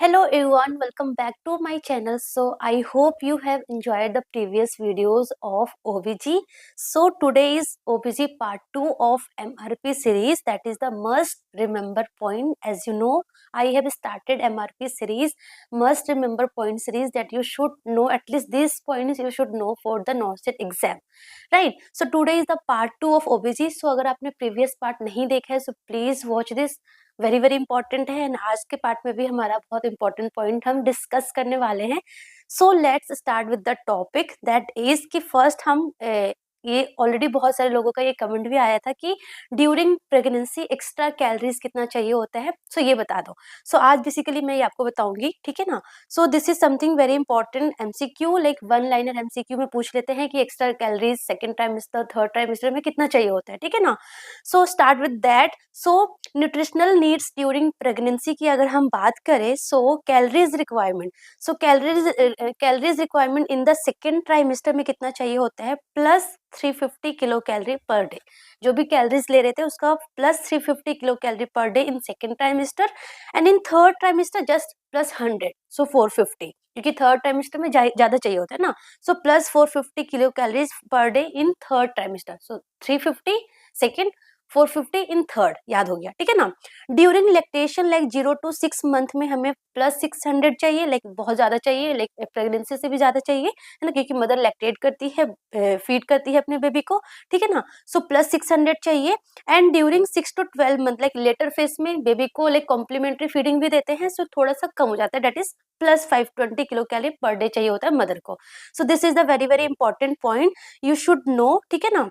Hello everyone, welcome back to my channel. So I hope you have enjoyed the previous videos of OBG. So today is OBG part 2 of MRP series, that is the must remember point. As you know, I have started MRP series, must remember point series, that you should know at least these points you should know for the NOSET exam, right? So today is the part 2 of OBG. So अगर आपने previous part नहीं देखा है, so please watch this, very very important है। And आज के part में भी हमारा बहुत इंपॉर्टेंट पॉइंट हम डिस्कस करने वाले हैं। So let's start with the topic that is कि फर्स्ट हम ये ऑलरेडी बहुत सारे लोगों का ये कमेंट भी आया था कि ड्यूरिंग प्रेगनेंसी एक्स्ट्रा कैलोरीज कितना चाहिए होता है, सो ये बता दो। सो आज बेसिकली मैं ये आपको बताऊंगी, ठीक है ना। So this is something very important MCQ, like one liner MCQ में पूछ लेते हैं कि extra calories second trimester third trimester में कितना चाहिए होता है, ठीक है ना। So start with that. So nutritional needs during pregnancy की अगर हम बात करें, so calories requirement, so calories requirement in the second trimester में कितना चाहिए होता है, plus 350 kilo calorie per day. जो भी कैलोरीज ले रहे थे उसका plus 350 kilo calorie per day in second trimester, and in third trimester just plus 100, सो 450, क्योंकि थर्ड ट्राइमेस्टर में ज्यादा चाहिए होता है ना। So plus 450 kilo calories per day in third trimester, so 350 second, 450 in third, याद हो गया, ठीक है ना। During lactation like 0 to 6 month में हमें प्लस 600 चाहिए, लाइक बहुत ज्यादा चाहिए, लाइक प्रेगनेंसी से भी ज्यादा चाहिए, है ना, क्योंकि मदर लैक्टेट करती है, फीड करती है अपने बेबी को, ठीक है ना। सो प्लस 600 चाहिए। And during 6 to 12 month, like later phase में बेबी को लाइक कॉम्प्लीमेंट्री फीडिंग भी देते हैं, सो थोड़ा सा कम हो जाता है, that is plus 520 kilo calorie per day चाहिए होता है मदर को। So this is the very very important point you should know, ठीक है ना।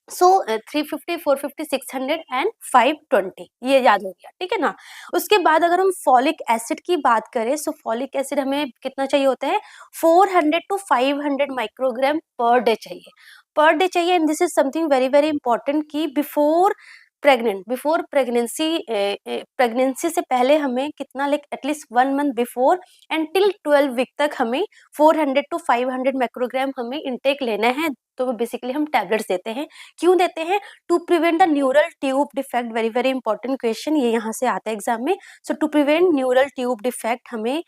सो 350, 450, 600 एंड 520, ये याद हो गया, ठीक है ना। उसके बाद अगर हम फॉलिक एसिड की बात करें, सो फॉलिक एसिड हमें कितना चाहिए होता है, 400 to 500 माइक्रोग्राम पर डे चाहिए, पर डे चाहिए। And this is something very very important कि बिफोर प्रेगनेंसी से पहले हमें कितना, like at least 1 month before and till 12 week तक हमें 400 to 500 माइक्रोग्राम हमें इंटेक लेना है। तो बेसिकली हम टैबलेट्स देते हैं, क्यों देते हैं, to prevent the neural tube defect. Very very important question ये यहाँ से आता है एग्जाम में। So to prevent neural tube defect हमें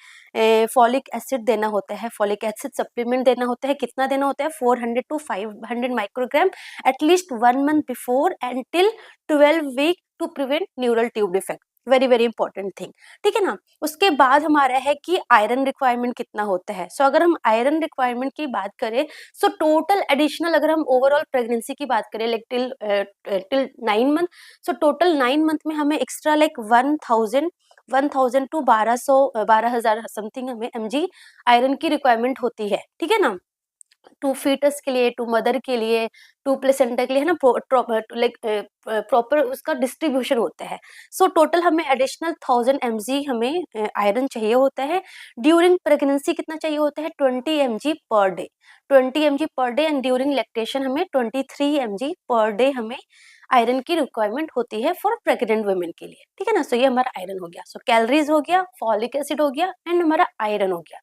फॉलिक एसिड देना होता है, फॉलिक एसिड सप्लीमेंट देना होता है। कितना देना होता है, 400 to 500 microgram at least 1 month before and till 12 week to prevent neural tube defect. Very very important thing, ठीक है ना। उसके बाद हमारा है कि आयरन रिक्वायरमेंट कितना होता है। सो अगर हम आयरन रिक्वायरमेंट की बात करें, सो टोटल एडिशनल अगर हम ओवरऑल प्रेगनेंसी की बात करें, like till 9 month, so total 9 month में हमें एक्स्ट्रा लाइक 1000 टू 1200 समथिंग हमें mg आयरन की रिक्वायरमेंट होती है, ठीक है ना। टू फीटस के लिए, टू मदर के लिए, टू प्लेसेंटा के लिए, है ना, लाइक प्रॉपर उसका डिस्ट्रीब्यूशन होता है। सो टोटल हमें एडिशनल 1000 mg हमें आयरन चाहिए होता है। ड्यूरिंग प्रेगनेंसी कितना चाहिए होता है, 20 mg per day, 20 mg per day. And during lactation हमें 23 mg पर डे हमें आयरन की रिक्वायरमेंट होती है फॉर प्रेग्नेंट वुमेन के लिए, ठीक है ना। सो ये हमारा आयरन हो गया, सो कैलोरीज हो गया, फॉलिक एसिड हो गया, एंड हमारा आयरन हो गया,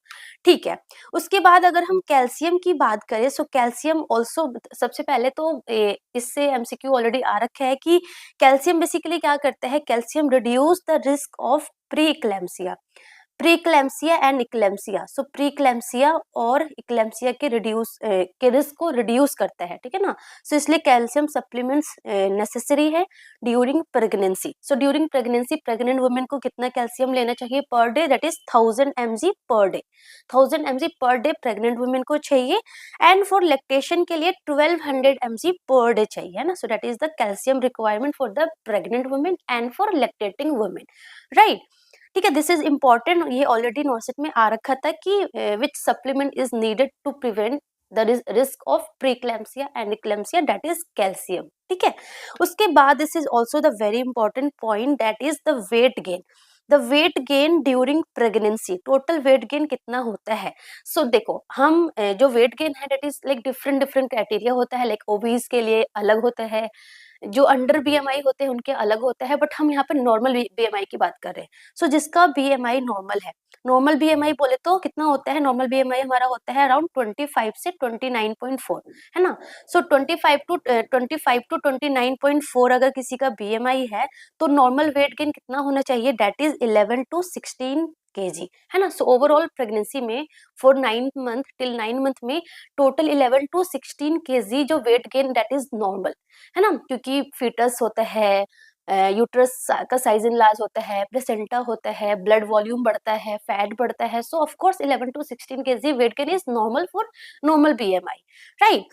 ठीक है। उसके बाद अगर हम कैल्शियम की बात करें, सो कैल्शियम ऑल्सो, सबसे पहले तो इससे एमसीक्यू ऑलरेडी आ रखा है कि कैल्शियम बेसिकली क्या करता है, calcium reduce the risk of pre eclampsia and eclampsia. So pre eclampsia और इक्लेम्सिया के रिस्क को रिड्यूस करता है, ठीक है ना। सो इसलिए कैल्शियम सप्लीमेंट्स नेसेसरी है during pregnancy. So during pregnancy pregnant women को कितना कैल्शियम लेना चाहिए per day, that is 1000 mg per day, 1000 mg per day pregnant women को चाहिए। एंड फॉर लैक्टेशन के लिए 1200 mg पर डे चाहिए, है ना। So that is the calcium requirement for the pregnant women and for lactating women, right, ठीक है। दिस इज इंपॉर्टेंट, ये ऑलरेडी नॉसेट में आ रखा था कि which supplement is needed to prevent the risk of preeclampsia and eclampsia, that is calcium, ठीक है। उसके बाद this is also the very important point, that is the weight gain. The weight gain during pregnancy, total weight gain कितना होता है। सो देखो हम जो वेट गेन है, that is like different different criteria होता है, लाइक ओबीज के लिए अलग होता है, जो अंडर बीएमआई होते हैं उनके अलग होता है, बट हम यहाँ पे नॉर्मल बीएमआई की बात कर रहे हैं। सो जिसका बीएमआई नॉर्मल है, नॉर्मल बीएमआई बोले तो कितना होता है, नॉर्मल बीएमआई हमारा होता है अराउंड 25 से 29.4, है ना। सो 25 टू 29.4 अगर किसी का बीएमआई है, तो नॉर्मल वेट गेन कितना होना चाहिए, दैट इज 11 to 16 kg, है ना. सो ओवरऑल प्रेगनेंसी में फॉर 9 मंथ टिल 9 मंथ में टोटल 11 to 16 kg जो weight gain that is normal, है ना. क्योंकि फीटस होता है, यूट्रस का साइज इन लार्ज होता है, प्लेसेंटा होता है, ब्लड वॉल्यूम बढ़ता है, फैट बढ़ता है. सो of course 11 to 16 kg weight gain is normal for normal BMI, right.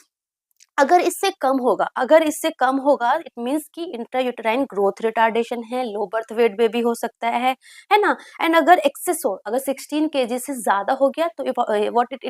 अगर इससे कम होगा, अगर इससे कम होगा इट मीन्स कि इंट्रायूटेराइन ग्रोथ रिटार्डेशन है, लो बर्थ वेट बेबी हो सकता है ना. एंड अगर एक्सेस हो, अगर 16 kg से ज्यादा हो गया तो what it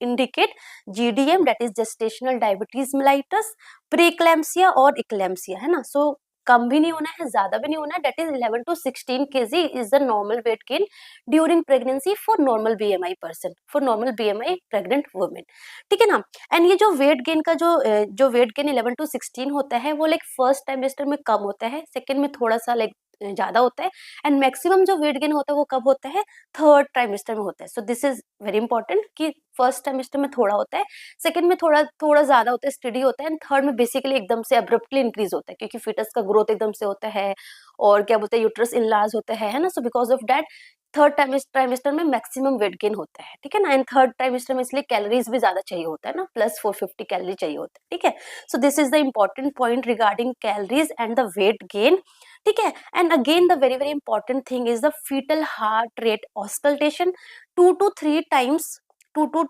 indicate GDM that is gestational diabetes mellitus, pre-eclampsia और इक्लैम्सिया, है ना. सो कम भी नहीं होना है, ज्यादा भी नहीं होना है. That is 11 to 16 kg is the normal weight gain during pregnancy for normal BMI person, for normal BMI pregnant women, ठीक है ना. एंड ये जो वेट गेन का जो वेट गेन 11 to 16 होता है वो लाइक फर्स्ट टाइमेस्टर में कम होता है, सेकंड में थोड़ा सा लाइक ज्यादा होता है. एंड मैक्सिमम जो वेट गेन होता है वो कब होता है, थर्ड ट्राइमेस्टर में होता है. So this is very important कि फर्स्ट ट्राइमेस्टर में थोड़ा होता है, सेकंड में थोड़ा थोड़ा ज्यादा होता है, स्टडी होता है, एंड थर्ड में बेसिकली एकदम से अब्रप्टली इंक्रीज होता है क्योंकि फीटस का ग्रोथ एकदम से होता है और क्या बोलते हैं यूट्रस इनलार्ज होता है ना. So because of that third trimester में मैक्सिमम वेट गेन होता है, ठीक है ना. एंड थर्ड ट्राइमेस्टर में इसलिए कैलोरीज भी ज्यादा चाहिए होता है ना, प्लस 450 कैलोरी चाहिए होता है, ठीक है. So this is the important point regarding calories and the weight gain, ठीक है. And again the very very important thing is the fetal heart rate auscultation. 2 to 3 times 2 to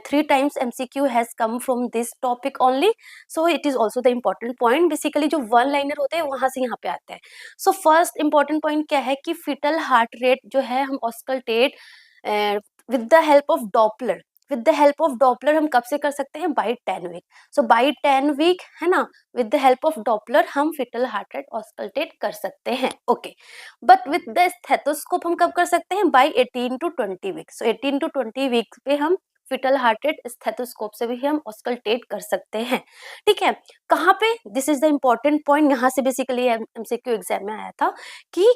3 times MCQ has come from this topic only, so it is also the important point. Basically जो one liner होते हैं वहां से यहाँ पे आते हैं. So first important point क्या है कि फीटल हार्ट रेट जो है हम auscultate with the help of Doppler, with the help of Doppler हम कब से कर सकते हैं, by 10 week. So by 10 week, है ना, with the help of Doppler हम फीटल हार्ट रेट ऑस्कल्टेट कर सकते हैं, okay. But with the stethoscope हम कब कर सकते हैं, by 18 to 20 week. So 18 to 20 week पे हम फीटल हार्ट रेट स्टेथोस्कोप से भी हम ऑस्कल्टेट कर सकते हैं, ठीक है. कहाँ पे, this is the important point, यहाँ से बेसिकली एमसीक्यू एग्जाम में आया था कि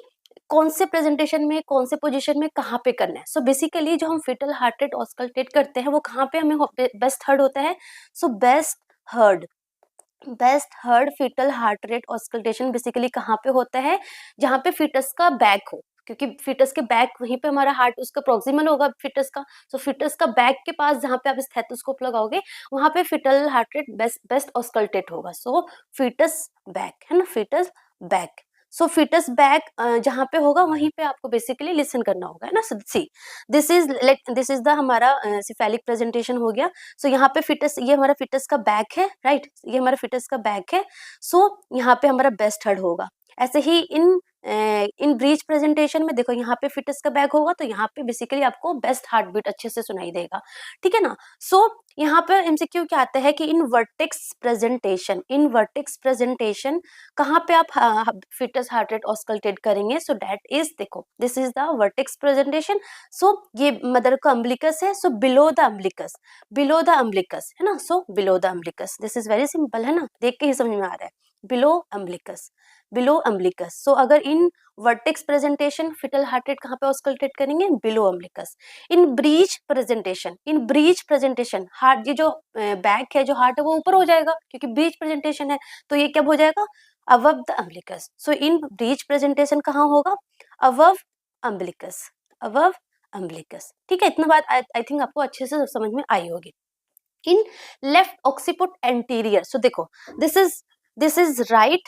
कौन से प्रेजेंटेशन में, कौन से पोजीशन में, कहाँ पे करना है. सो बेसिकली जो हम फीटल हार्ट रेट ऑस्कल्टेट करते हैं वो कहाँ पे हमें बेस्ट हर्ड होता है. So best heard fetal heart rate auscultation basically कहाँ पे होता है, जहाँ पे फीटस का बैक हो, क्योंकि फीटस के बैक वहीं पे हमारा हार्ट उसका प्रोक्सिमल होगा फीटस का. सो फीटस का बैक के पास जहाँ पे आप स्टेथोस्कोप लगाओगे वहां पे fetal heart rate best auscultate होगा. सो फीटस बैक, है ना, fetus back. So fetus back जहाँ पे होगा वहीं पे आपको बेसिकली लिसन करना होगा, है ना. सी दिस इज द हमारा सिफेलिक प्रेजेंटेशन हो गया. सो यहाँ पे फीटस, ये हमारा फीटस का बैक है, राइट, ये हमारा फीटस का बैक है. सो यहाँ पे हमारा बेस्ट हर्ड होगा. ऐसे ही इन ब्रीच प्रेजेंटेशन में देखो यहाँ पे फिटस का बैग होगा तो यहाँ पे बेसिकली आपको बेस्ट हार्ट बीट अच्छे से सुनाई देगा, ठीक है ना. सो यहाँ पे एमसीक्यू क्या आता है कि इन वर्टेक्स प्रेजेंटेशन कहाँ पे आप फिटस हार्ट रेट ऑस्कल्टेट करेंगे. सो दैट इज, देखो this is the vertex presentation. So ये मदर का अम्बिलिकस है. सो बिलो द अम्बिलिकस, है ना. So below the umbilicus, this is very simple, है ना, देख के ही समझ में आ रहा है. Below umbilicus. सो अगर in vertex presentation fetal heart rate कहाँ पे ऑस्कल्टेट करेंगे, below umbilicus. In breech presentation heart, ये जो बैक है, जो हार्ट है वो ऊपर हो जाएगा क्योंकि ब्रीच प्रेजेंटेशन है, तो ये क्या हो जाएगा, above the umbilicus. So in breech presentation कहाँ होगा, अबव अम्बिलिकस, ठीक है. इतना बात आई थिंक आपको अच्छे से समझ में आई होगी. इन लेफ्ट ऑक्सीपुट एंटीरियर, सो देखो this is right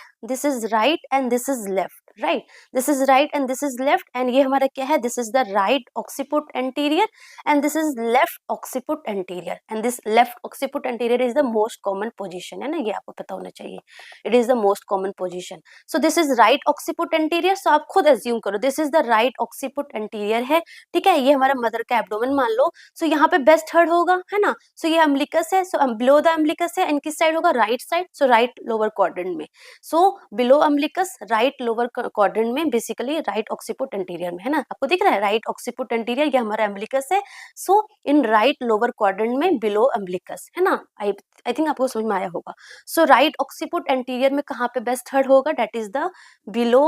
and this is left, right, this is right and this is left, and ये हमारा क्या है, this is the right occiput anterior and this is left occiput anterior, and this left occiput anterior is the most common position, है ना, ये आपको पता होना चाहिए, it is the most common position. So this is right occiput anterior. So आप खुद assume करो this is the right occiput anterior है, ठीक है. ये हमारा मदर का एब्डोमेन मान लो. सो यहाँ पे बेस्ट हर्ड होगा, है ना. सो ये अम्बिलिकस है, सो बिलो द अम्बिलिकस है, एंड किस साइड होगा, राइट साइड. सो राइट लोअर क्वाड्रेंट में. So below umbilicus right lower quadrant में, बेसिकली राइट ऑक्सीपुट एंटीरियर में, है ना. आपको दिख रहा है राइट ऑक्सीपुट एंटीरियर, ये हमारा अम्बिलिकस है. सो इन राइट लोअर क्वाड्रेंट में बिलो अम्बिलिकस, है ना. आई थिंक आपको समझ में आया होगा. सो राइट ऑक्सीपुट एंटीरियर में कहाँ पे बेस्ट हर्ड होगा, that is the below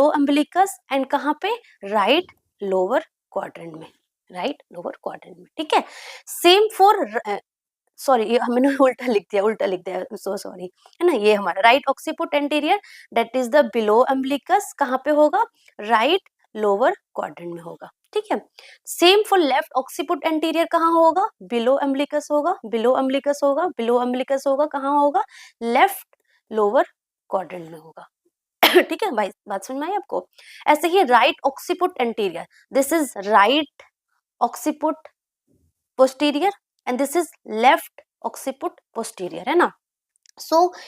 umbilicus and कहाँ पे, राइट लोअर क्वाड्रेंट में, ठीक है. सेम फॉर, सॉरी ये मैंने उल्टा लिख दिया, सो सॉरी, है ना. ये हमारा right occiput anterior that is the below umbilicus, कहाँ पे होगा, राइट लोअर क्वाड्रेंट में होगा, ठीक है। Same for left occiput anterior कहाँ होगा, बिलो अम्बिलिकस होगा, बिलो अम्बिलिकस होगा, बिलो अम्बिलिकस होगा, कहाँ होगा, लेफ्ट लोअर क्वाड्रेंट में होगा। ठीक है भाई, बात समझ में आई आपको। ऐसे ही right occiput anterior, this is right occiput posterior and this is left occiput posterior, है ना।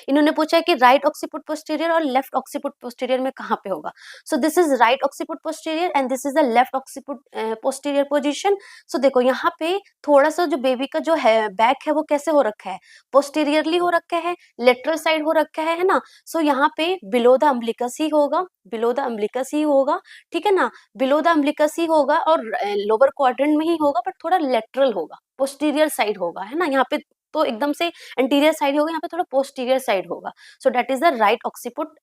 इन्होंने पूछा है कि राइट ऑक्सीपुट पोस्टीरियर और लेफ्ट ऑक्सीपुट पोस्टीरियर में कहाँ पे होगा। So this is right occiput posterior and this is the left occiput posterior position. So देखो यहाँ पे थोड़ा सा जो बेबी का जो है बैक है वो कैसे हो रखा है, पोस्टीरियरली हो रखा है, लेटरल साइड हो रखा है ना। यहाँ पे बिलो द अम्बिलिकस ही होगा, बिलो द अम्बिलिकस ही होगा, ठीक है ना, बिलो द अम्बिलिकस ही होगा और लोअर क्वाड्रेंट में ही होगा, बट थोड़ा लेटरल होगा, पोस्टीरियर साइड होगा, है ना। यहाँ पे तो एकदम से एंटीरियर साइड होगा, यहाँ पे थोड़ा पोस्टीरियर साइड होगा। So that is the right occiput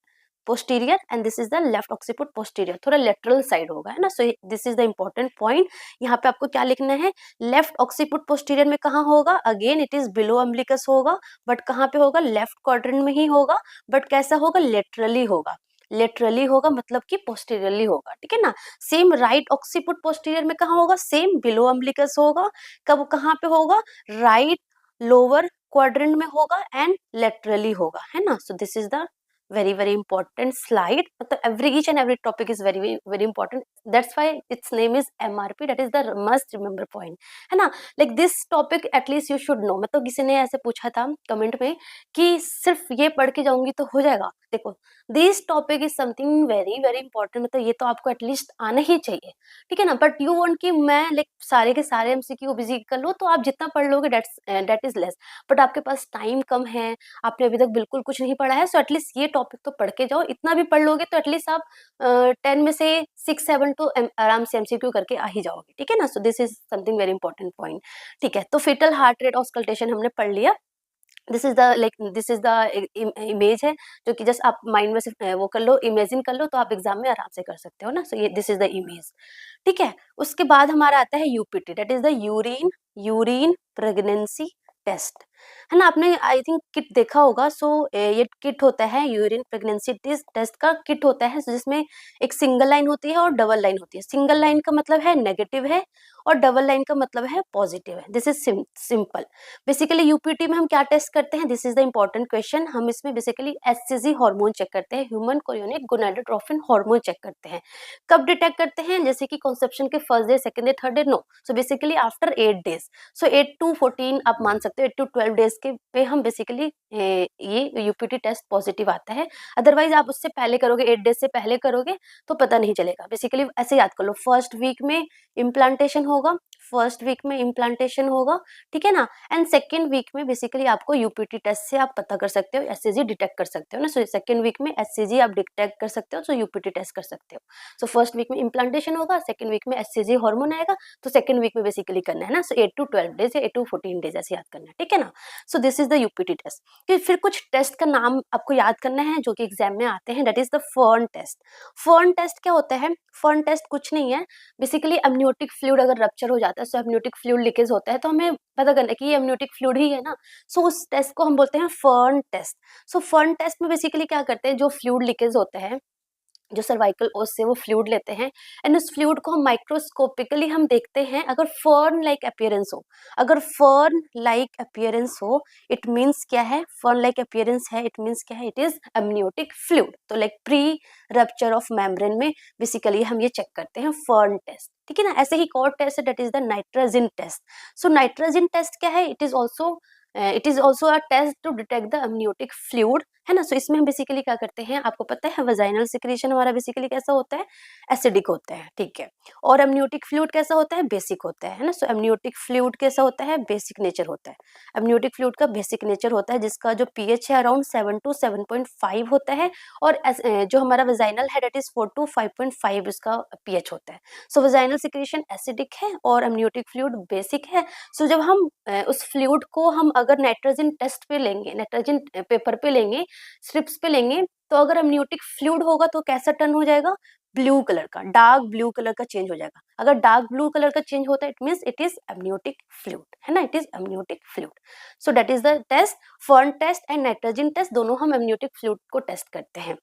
posterior and this is the left occiput posterior, थोड़ा लेटरल साइड होगा, है ना। So this is the important point. यहाँ पे आपको क्या लिखना है, लेफ्ट ऑक्सीपुट पोस्टीरियर में कहाँ होगा, again it is below umbilicus होगा, बट कहाँ पे होगा, लेफ्ट क्वाड्रेंट में ही होगा, बट कैसा होगा, लेटरली होगा, लेटरली होगा मतलब कि पोस्टीरियरली होगा, ठीक है ना। सेम राइट ऑक्सीपुट पोस्टीरियर में कहाँ होगा, सेम बिलो अम्बिलिकस होगा, कब कहाँ पे होगा, राइट लोअर क्वाड्रेंट में होगा एंड लेटरली होगा, है ना। So this is the very very important slide, मतलब every each and every topic is very very important, that's why its name is MRP, that is the must remember point, है ना। like this topic at least you should know। मतलब किसी ने ऐसे पूछा था comment में कि सिर्फ ये पढ़ के जाऊंगी तो हो जाएगा, देखो this topic is something very very important, मतलब ये तो आपको एटलीस्ट आना ही चाहिए, ठीक है ना। बट यू वांट कि मैं लाइक सारे के सारे MCQ बिजी कर लो, तो आप जितना पढ़ लोगे दैट इज लेस, बट आपके पास टाइम कम है, आपने अभी तक बिल्कुल कुछ नहीं पढ़ा है, सो एटलीस्ट ये टॉपिक तो पढ़ के जाओ, इतना भी पढ़ लोगे तो एटलीस्ट आप 10 में से 6-7 तो आराम से MCQ करके आ ही जाओगे, ठीक है ना। So this is something very important point, ठीक है। तो फीटल हार्ट रेट ऑस्कल्टेशन हमने पढ़ लिया, this is the like this is the image है जो कि जस्ट आप माइंड में से वो कर लो, इमेजिन कर लो, तो आप एग्जाम में आराम से कर सकते हो ना। सो ये दिस इज द इमेज, ठीक है। उसके बाद हमारा आता है UPT, that is the urine pregnancy test, है ना। आपने आई थिंक किट देखा होगा। ये किट होता है, यूरिन प्रेगनेंसी टेस्ट का किट होता है, जिसमें एक सिंगल लाइन होती है और डबल लाइन होती है। सिंगल लाइन का मतलब है नेगेटिव है और डबल लाइन का मतलब है पॉजिटिव है, this is simple. Basically UPT में हम क्या टेस्ट करते हैं, this is the important question. हम इसमें बेसिकली HCG हार्मोन चेक करते हैं, human chorionic gonadotropin hormone check करते हैं। कब डिटेक्ट करते हैं, जैसे कि कॉन्सेप्शन के first day, second day, third day, no. So basically after 8 days, so 8 to 14 आप मान सकते हो, 8 to 12 डेज के पे हम बेसिकली ये यूपीटी टेस्ट पॉजिटिव आता है। अदरवाइज आप उससे पहले करोगे, 8 डेज से पहले करोगे तो पता नहीं चलेगा। बेसिकली ऐसे याद कर लो, फर्स्ट वीक में इम्प्लांटेशन होगा, फर्स्ट वीक में इम्प्लांटेशन होगा, ठीक है ना। एंड सेकेंड वीक में बेसिकली आपको यूपीटी टेस्ट से आप पता कर सकते हो, HCG डिटेक्ट कर सकते हो ना। सो सेकेंड वीक में HCG आप डिटेक्ट कर सकते हो, सो यूपीटी टेस्ट कर सकते हो। सो फर्स्ट वीक में इम्प्लांटेशन होगा, सेकेंड वीक में HCG हार्मोन आएगा, तो सेकेंड वीक में बेसिकली करना है ना। सो 8 to 12 डेज या 8 to 14 डेज ऐसे याद करना है, ठीक है ना। So this is the UPT test. फिर कुछ टेस्ट का नाम आपको याद करना है जो कि एग्जाम में आते हैं, that is the fern test. Fern test क्या होता है, फर्न टेस्ट कुछ नहीं है, बेसिकली एमनियोटिक फ्लूइड अगर रप्चर हो जाता है, सो एमनियोटिक फ्लूइड लीकेज होता है, तो हमें पता करना है कि ये एमनियोटिक फ्लूइड ही है ना। सो उस टेस्ट को हम बोलते हैं फर्न टेस्ट। सो फर्न टेस्ट में बेसिकली क्या करते हैं, जो फ्लूइड लीकेज होता है, जो सर्वाइकल ओस से वो फ्लूइड लेते हैं एंड उस फ्लूइड को हम माइक्रोस्कोपिकली हम देखते हैं। अगर फर्न लाइक अपीयरेंस हो, अगर फर्न लाइक अपीयरेंस हो, इट मीन्स क्या है, फर्न लाइक अपीयरेंस है, इट मीन्स क्या है, इट इज एमनियोटिक फ्लूइड। तो like pre rupture of membrane में बेसिकली हम ये चेक करते हैं फर्न टेस्ट, ठीक है ना। ऐसे ही एक और टेस्ट है, that is the nitrogen test. So nitrogen test क्या है, it is also a test to detect the amniotic fluid, है ना। सो इसमें हम बेसिकली क्या करते हैं, आपको पता है वजाइनल सिक्रीशन हमारा बेसिकली कैसा होता है, एसिडिक होता है, ठीक है। और एमनियोटिक फ्लूइड कैसा होता है, बेसिक होता है ना। सो एमनियोटिक फ्लूइड कैसा होता है, बेसिक नेचर होता है। एमनियोटिक फ्लूइड का बेसिक नेचर होता है, जिसका जो pH है अराउंड 7 to 7.5 होता है, और जो हमारा वजाइनल है दैट इज 4 to 5.5 इसका pH होता है। सो वजाइनल सिक्रीशन एसिडिक है और एमनियोटिक फ्लूइड बेसिक है। सो जब हम उस फ्लूइड को हम अगर नाइट्रोजन टेस्ट पे लेंगे, नाइट्रोजन पेपर पे लेंगे, स्ट्रिप्स पे लेंगे, तो अगर एमनियोटिक फ्लूइड होगा तो कैसा टर्न हो जाएगा, ब्लू कलर का, डार्क ब्लू कलर का चेंज हो जाएगा। अगर डार्क ब्लू कलर का चेंज होता है it means it is amniotic fluid, है ना, it is amniotic fluid. So that is the test. Fern test and nitrogen test दोनों हम एमनियोटिक फ्लूइड को टेस्ट करते हैं।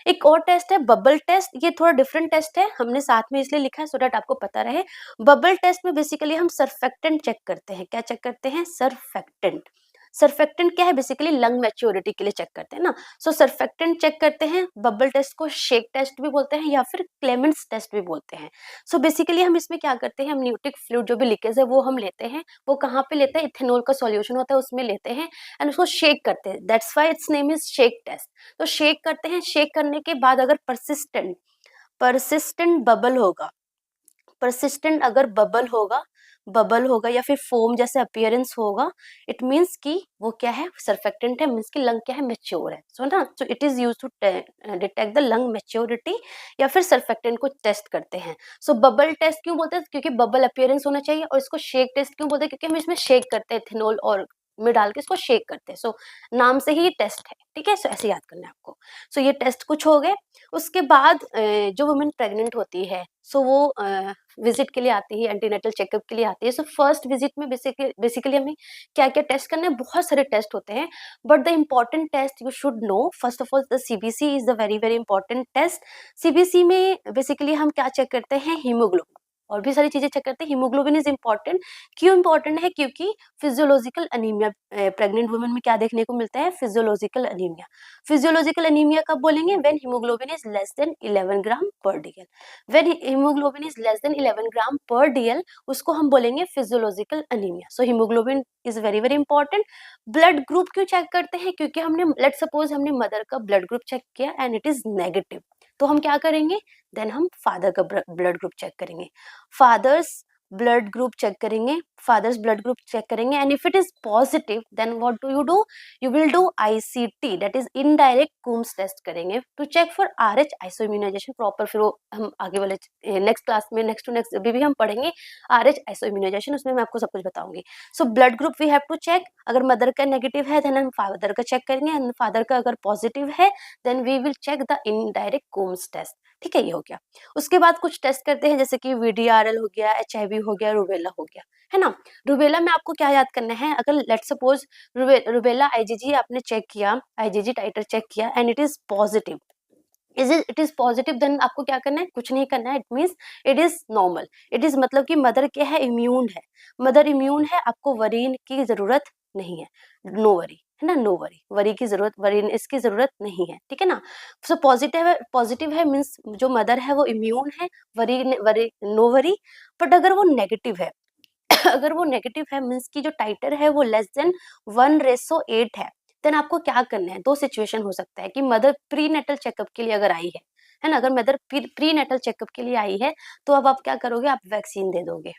एक और टेस्ट है बबल टेस्ट, ये थोड़ा डिफरेंट टेस्ट है, हमने साथ में इसलिए लिखा है सो दैट आपको पता रहे। बबल टेस्ट में बेसिकली हम सर्फेक्टेंट चेक करते हैं। क्या चेक करते हैं? सर्फेक्टेंट। सर्फेक्टेंट क्या है? बेसिकली लंग मैच्योरिटी के लिए चेक करते हैं ना। सो सर्फेक्टेंट चेक करते हैं। बबल टेस्ट को शेक टेस्ट भी बोलते हैं या फिर क्लेमेंट्स टेस्ट भी बोलते हैं। सो बेसिकली हम इसमें क्या करते हैं, एमनियोटिक फ्लूइड जो भी लीकेज है वो हम लेते हैं। वो कहाँ पे लेते हैं? इथेनॉल का सॉल्यूशन होता है उसमें लेते हैं एंड उसको शेक करते हैं। That's why its name is shake test. तो शेक करते हैं, शेक करने के बाद अगर परसिस्टेंट परसिस्टेंट बबल होगा, परसिस्टेंट अगर बबल होगा या फिर फोम जैसे अपीयरेंस होगा, इट मीन्स कि वो क्या है? सर्फेक्टेंट है, मीन्स कि लंग क्या है? मैच्योर है। सो ना, so it is used to detect the lung maturity या फिर सर्फेक्टेंट को टेस्ट करते हैं। सो बबल टेस्ट क्यों बोलते हैं? क्योंकि बबल अपीयरेंस होना चाहिए। और इसको शेक टेस्ट क्यों बोलते हैं? क्योंकि हम इसमें शेक करते हैं, इथेनॉल और में डाल के इसको शेक करते हैं। सो नाम से ही टेस्ट है, ठीक है। सो ऐसे याद करना है आपको। सो ये टेस्ट कुछ हो गए। उसके बाद जो वुमेन प्रेग्नेंट होती है सो वो विजिट के लिए आती है, एंटीनेटल चेकअप के लिए आती है। सो फर्स्ट विजिट में बेसिकली हमें क्या क्या टेस्ट करने हैं? बहुत सारे टेस्ट होते हैं, but the important test you should know. First of all the CBC is the very very important test. CBC में बेसिकली हम क्या चेक करते हैं? हीमोग्लोबिन। और भी सारी चीजें चेक करते हैं। Haemoglobin is important. क्यों इंपॉर्टेंट है? क्योंकि फिजियोलॉजिकल अनीमिया प्रेग्नेंट वुमेन में क्या देखने को मिलता है? Physiological anaemia. फिजियोलॉजिकल अनीमिया कब बोलेंगे? When haemoglobin is less than 11 gram per dL. When haemoglobin is less than 11 gram per dL उसको हम बोलेंगे physiological anaemia. So haemoglobin is very very important. Blood group क्यों चेक करते हैं? क्योंकि हमने लेट सपोज हमने मदर का ब्लड ग्रुप चेक किया एंड इट इज नेगेटिव, तो हम क्या करेंगे? देन हम फादर का ब्लड ग्रुप चेक करेंगे। फादर्स ब्लड ग्रुप चेक करेंगे, फादर्स ब्लड ग्रुप चेक करेंगे and if it is positive then what do? You will do ICT, that is indirect Coombs test करेंगे to check for Rh isoimmunization proper. फिर वो हम आगे वाले next class में next to next अभी भी हम पढ़ेंगे आरएच आइसोइम्यूनाइजेशन, उसमें मैं आपको सब कुछ बताऊंगी। So blood group we have to check. अगर मदर का नेगेटिव है देन हम फादर का चेक करेंगे एंड फादर का अगर पॉजिटिव है then we will check the indirect Coombs test, ठीक है। ये हो गया। उसके बाद कुछ टेस्ट करते हैं जैसे कि वीडीआरएल हो गया, एचआईवी हो गया, रूबेला हो गया, है ना। रूबेला में आपको क्या याद करना है? अगर लेट सपोज रूबेला आईजीजी आपने चेक किया, आईजीजी टाइटर चेक किया and it is positive, it is positive, then आपको क्या करना है? कुछ नहीं करना है। It means it is normal. It is मतलब कि मदर क्या है? इम्यून है। मदर इम्यून है, आपको वरी की जरूरत नहीं है। नो वरी, है ना, नो वरी। वरी की जरूरत, वरी इसकी जरूरत नहीं है, ठीक है ना। सो पॉजिटिव है मीन्स जो मदर है वो इम्यून है, worry worry no worry. But अगर वो नेगेटिव है अगर वो नेगेटिव है मीन्स की जो टाइटर है वो लेस देन 1:8 है, देन आपको क्या करना है? दो सिचुएशन हो सकता है कि मदर प्री नेटल चेकअप के लिए अगर आई है ना, अगर मदर प्री नेटल चेकअप के लिए आई है तो अब आप क्या करोगे? आप वैक्सीन दे दोगे,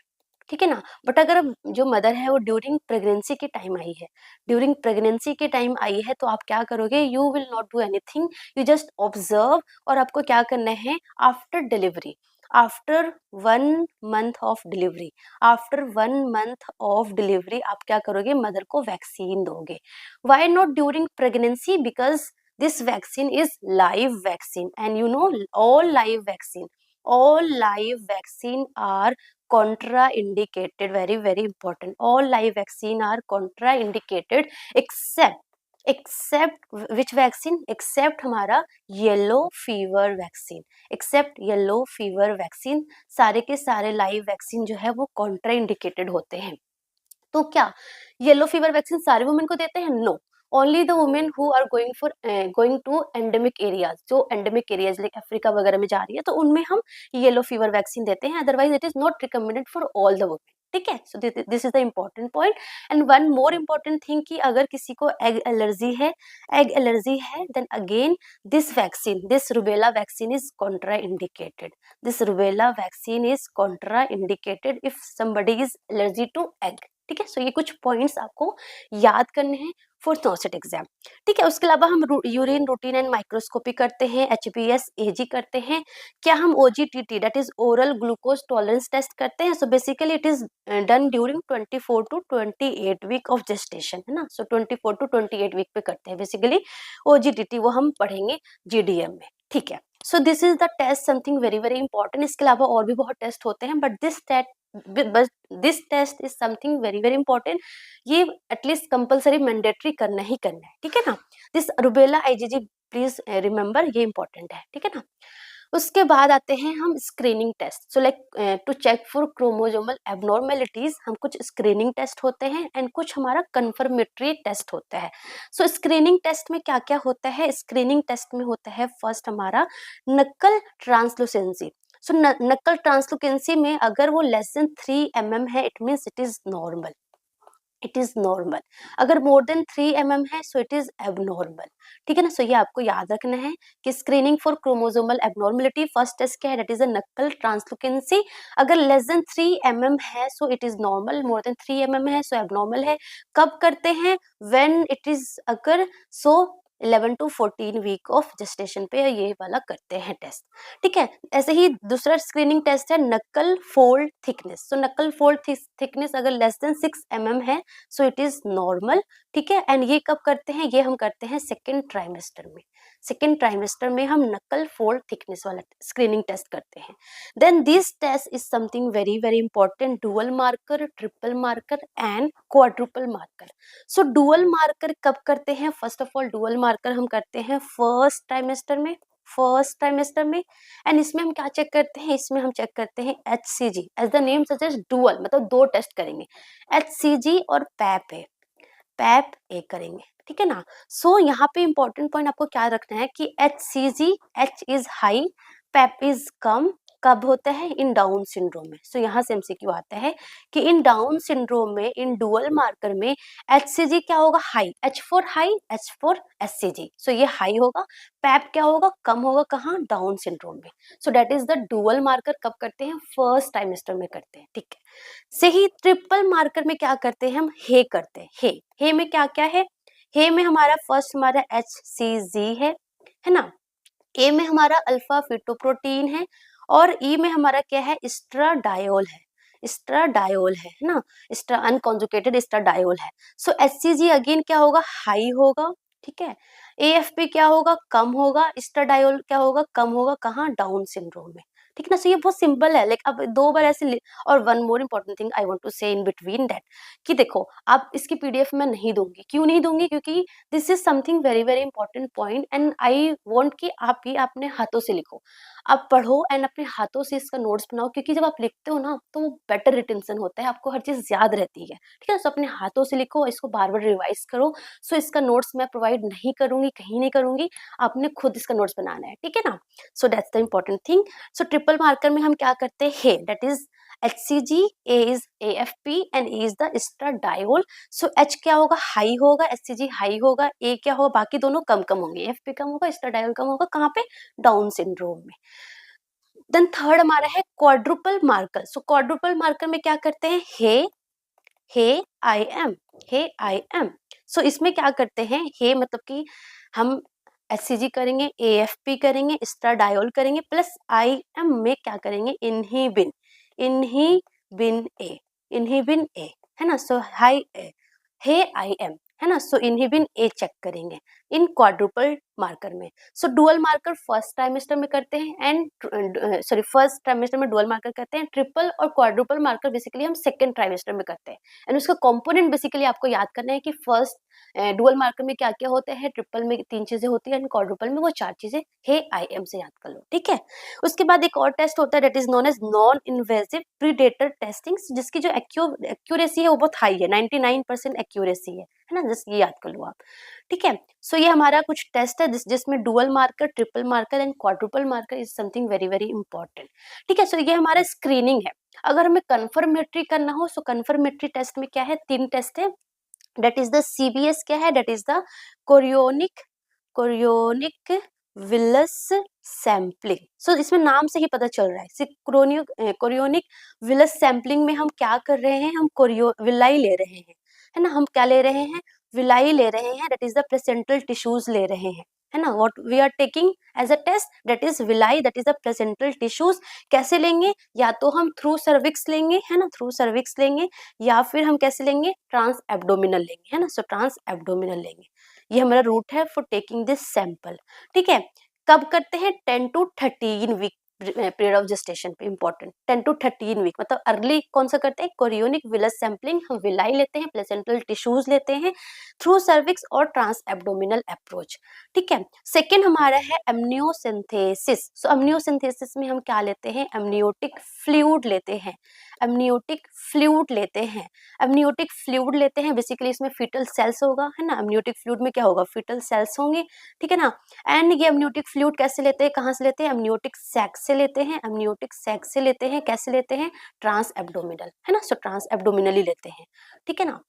ठीक है ना। बट अगर जो मदर है वो ड्यूरिंग प्रेगनेंसी के टाइम आई है, ड्यूरिंग प्रेगनेंसी के टाइम आई है, तो आप क्या करोगे? You will not do anything, you just observe. और आपको क्या करना है? After delivery, after 1 month of delivery, after 1 month of delivery आप क्या करोगे? मदर को वैक्सीन दोगे। Why not during pregnancy? Because this vaccine is live vaccine and you know all live vaccine are contraindicated, very very important. All live vaccine are contraindicated except which vaccine? except हमारा yellow fever vaccine, except yellow fever vaccine. सारे के सारे live vaccine जो है वो contraindicated होते हैं। तो क्या येलो फीवर वैक्सीन सारे वुमेन को देते हैं? No, only the women who are going to endemic areas, जो एंडेमिक एरियाज लाइक अफ्रीका वगैरह में जा रही है तो उनमें हम येलो फीवर वैक्सीन देते हैं। Otherwise it is not recommended for all the women, ठीक है। So this is the important point. And one more important thing कि अगर किसी को एग एलर्जी है then again this rubella vaccine is contraindicated, this rubella vaccine is contraindicated if somebody is allergy to egg, ठीक है। सो ये कुछ points आपको याद करने हैं फॉर नॉसेट एग्जाम, ठीक है। उसके अलावा हम यूरिन रूटीन एंड माइक्रोस्कोपी करते हैं, एचबीएस एजी करते हैं। क्या हम OGTT that is oral glucose tolerance test करते हैं? So basically it is done during 24 to 28 week of gestation, है ना। सो 24 to 28 वीक पे करते हैं बेसिकली ओजीटीटी, वो हम पढ़ेंगे जीडीएम में, ठीक है। So this is the test something very very important. इसके अलावा और भी बहुत टेस्ट होते हैं, but this test is something very very important. ये एटलीस्ट कंपल्सरी मैंडेटरी करना ही करना है, ठीक है ना. This rubella IgG please remember, ये इंपॉर्टेंट है, ठीक है ना. उसके बाद आते हैं हम screening test. So like to check for chromosomal abnormalities, हम कुछ स्क्रीनिंग टेस्ट होते हैं एंड कुछ हमारा कंफर्मेटरी टेस्ट होता है. सो स्क्रीनिंग टेस्ट में क्या क्या होता है? स्क्रीनिंग टेस्ट में होता है फर्स्ट हमारा नक्कल ट्रांसलूसेंसी. सो नक्कल ट्रांसलूसेंसी में अगर वो लेस देन 3 mm है, it means it is normal, it is normal. अगर मोर देन 3 mm है, सो इट इज एबनॉर्मल, ठीक है ना. सो ये आपको याद रखना है कि screening for chromosomal abnormality first test क्या है, दैट इज अ नक्कल ट्रांसलूसेंसी. अगर लेस देन 3 mm है, सो it is normal. More than 3 mm है, सो एबनॉर्मल है. कब करते हैं? व्हेन इट इज अगर सो 11 to 14 वीक ऑफ जेस्टेशन पे ये वाला करते हैं टेस्ट, ठीक है. ऐसे ही दूसरा स्क्रीनिंग टेस्ट है नक्कल fold thickness. So nuchal fold thickness अगर लेस देन 6 mm है, सो इट इज नॉर्मल, ठीक है. एंड ये कब करते हैं? ये हम करते हैं सेकेंड ट्राइमेस्टर में. सेकेंड ट्राइमेस्टर में हम नक्कल फोल्ड थिकनेस वाला स्क्रीनिंग टेस्ट करते हैं. Then this test is something very very important, dual marker, triple marker and quadruple marker. So dual marker कब करते हैं? First of all dual marker हम करते हैं फर्स्ट ट्राइमेस्टर में, फर्स्ट ट्राइमेस्टर में. एंड इसमें हम क्या चेक करते हैं? इसमें हम चेक करते हैं HCG. As the name suggest dual, मतलब दो टेस्ट करेंगे, HCG और पैप ए. पैप ए करेंगे, ठीक है ना. सो यहाँ पे इंपॉर्टेंट पॉइंट आपको क्या रखना है कि HCG, H is high, PAPP is कम. कब होता है? इन डाउन सिंड्रोम में. सो यहाँ से MCQ आता है कि इन डाउन सिंड्रोम में, इन डुअल मार्कर में HCG क्या होगा? High. H for high, H for HCG. सो ये हाई होगा. पैप क्या होगा? कम होगा. कहाँ? डाउन सिंड्रोम में. So that is the dual marker. कब करते हैं? फर्स्ट ट्राइमेस्टर में करते हैं, ठीक है. से ही ट्रिपल मार्कर में क्या करते हैं? हम हे करते हैं. हे में क्या क्या है? हे में हमारा फर्स्ट हमारा HCG है ना. ए में हमारा अल्फा फिटोप्रोटीन है और ई में हमारा क्या है? एस्ट्राडायोल है. एस्ट्राडायोल है ना. अनकॉन्जुगेटेड एस्ट्राडायोल है. सो HCG अगेन क्या होगा? हाई होगा, ठीक है. AFP क्या होगा? कम होगा. एस्ट्राडायोल क्या होगा? कम होगा. कहाँ? डाउन सिंड्रोम में, ठीक है ना. सो ये बहुत सिंपल है. लाइक अब दो बार ऐसे. और one more important thing I want to say in between that, कि देखो आप इसकी PDF मैं नहीं दूंगी. क्यों नहीं दूंगी? क्योंकि this is something very very important point and I want कि आप ये अपने हाथों से लिखो, आप पढ़ो एंड अपने हाथों से इसका नोट्स बनाओ. क्योंकि जब आप लिखते हो ना, तो वो बेटर रिटेंशन होता है, आपको हर चीज याद रहती है, ठीक है. सो अपने हाथों से लिखो, इसको बार बार रिवाइज करो. सो इसका नोट्स मैं प्रोवाइड नहीं करूंगी, कहीं नहीं करूंगी, आपने खुद इसका नोट्स बनाना है, ठीक है ना. So that's the important thing. सो ट्रिपल मार्कर में हम क्या करते हैं? H, that is HCG, A is AFP and E is the estradiol. So H क्या होगा? हाई होगा. HCG हाई होगा. A क्या होगा? बाकी दोनों कम कम होंगे. AFP कम होगा, estradiol कम होगा. कहाँ पे? डाउन सिंड्रोम में. देन थर्ड हमारा है क्वाड्रुपल मार्कर. सो क्वाड्रुपल मार्कर में क्या करते हैं? हे I am, hey I am. सो इसमें क्या करते हैं? हे मतलब कि हम HCG करेंगे, AFP करेंगे, एस्ट्राडायोल करेंगे, प्लस IM में क्या करेंगे? Inhibin, inhibin A, inhibin A, है ना. सो हाई ए, हे IM, है ना. सो इनहिबिन ए चेक करेंगे इन क्वाड्रुपल मार्कर में. सो डुअल मार्कर फर्स्ट ट्राइमेस्टर में करते हैं एंड सॉरी फर्स्ट ट्राइमेस्टर में डुअल मार्कर करते हैं. ट्रिपल और क्वाड्रुपल मार्कर बेसिकली हम सेकेंड ट्राइमेस्टर में करते हैं. एंड उसका कंपोनेंट बेसिकली आपको याद करना है कि फर्स्ट डुअल मार्कर में क्या क्या होते हैं, ट्रिपल में 3 चीजें होती है एंड क्वाड्रुपल में वो 4 चीजें. हे IM से याद कर लो, ठीक है. उसके बाद एक और टेस्ट होता है, that is known as non invasive predator testing, जिसकी जो एक्यूरेसी है वो बहुत हाई है, 99% एक्यूरेसी है ना. जस्ट ये याद कर लो आप, ठीक है. सो ये हमारा कुछ टेस्ट है जिसमें dual marker, triple marker and quadruple marker is something very very important, ठीक है. सो ये हमारा स्क्रीनिंग है. अगर हमें कन्फर्मेटरी करना हो, सो कन्फर्मेटरी टेस्ट में क्या है? 3 टेस्ट है. डेट इज द CBS क्या है? That is the chorionic villus sampling. So इसमें नाम से ही पता चल रहा है. कोरियोनिक विलस सैम्पलिंग में हम क्या कर रहे हैं? हम विलाई ले रहे हैं, है ना. हम क्या ले रहे हैं? विलाई ले रहे हैं. That is the placental tissues ले रहे हैं, है ना. What we are taking as a test, that is villi, that is the placental tissues. कैसे लेंगे? या तो हम थ्रू सर्विक्स लेंगे, है ना, थ्रू सर्विक्स लेंगे, या फिर हम कैसे लेंगे? ट्रांस एब्डोमिनल लेंगे, है ना. सो ट्रांस एब्डोमिनल लेंगे. ये हमारा रूट है फॉर टेकिंग दिस सैंपल, ठीक है. कब करते हैं? 10 to 13 week period of gestation पे, इंपॉर्टेंट, 10 to 13 वीक, मतलब अर्ली कौन सा करते हैं? कोरियोनिक विलस सैंपलिंग, हम विलाई लेते हैं, प्लेसेंटल टिश्यूज लेते हैं थ्रू सर्विक्स और ट्रांस एब्डोमिनल अप्रोच, ठीक है। सेकेंड हमारा है एमनियोसिंथेसिस। सो एमनियोसिंथेसिस में हम क्या लेते हैं? एमनियोटिक फ्लूइड लेते हैं, एमनियोटिक फ्लूइड लेते हैं, एमनियोटिक फ्लूइड लेते हैं। बेसिकली इसमें फीटल सेल्स होगा, है ना, एमनियोटिक फ्लूइड में क्या होगा? फीटल सेल्स होंगे, ठीक है ना। एंड ये एमनियोटिक फ्लूइड कैसे लेते हैं? कहाँ से लेते हैं? एमनियोटिक सैक से लेते हैं, एमनियोटिक सैक से लेते हैं। कैसे लेते हैं? ट्रांस एब्डोमिनल, है ना, सो ट्रांस एब्डोमिनली लेते हैं, ठीक है ना।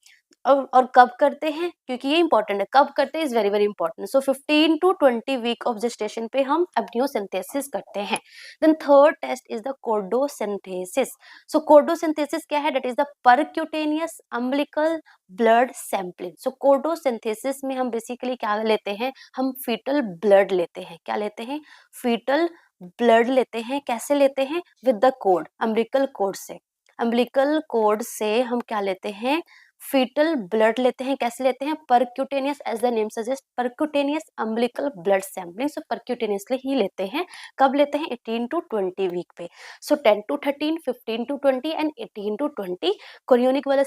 और कब करते हैं? क्योंकि ये इंपॉर्टेंट है, कब करते हैं is very very important. So 15 to 20 week of gestation पे हम एमनियोसिंथेसिस करते हैं। Then third test is the cordocentesis. So cordocentesis क्या है? That is the percutaneous umbilical blood sampling. So cordocentesis में हम बेसिकली क्या लेते हैं? हम फीटल ब्लड लेते हैं। क्या लेते हैं? फीटल ब्लड लेते हैं। कैसे लेते हैं? With the code, umbilical cord से, अम्बिलिकल कोड से हम क्या लेते हैं? फीटल ब्लड लेते हैं। कैसे लेते हैं? Percutaneous, as the name suggest, percutaneous umbilical blood sampling. So percutaneously ही लेते हैं। कब लेते हैं? 18 to 20 वीक पे। सो 10 to 13, 15 to 20 and 18 to 20। Chorionic वाला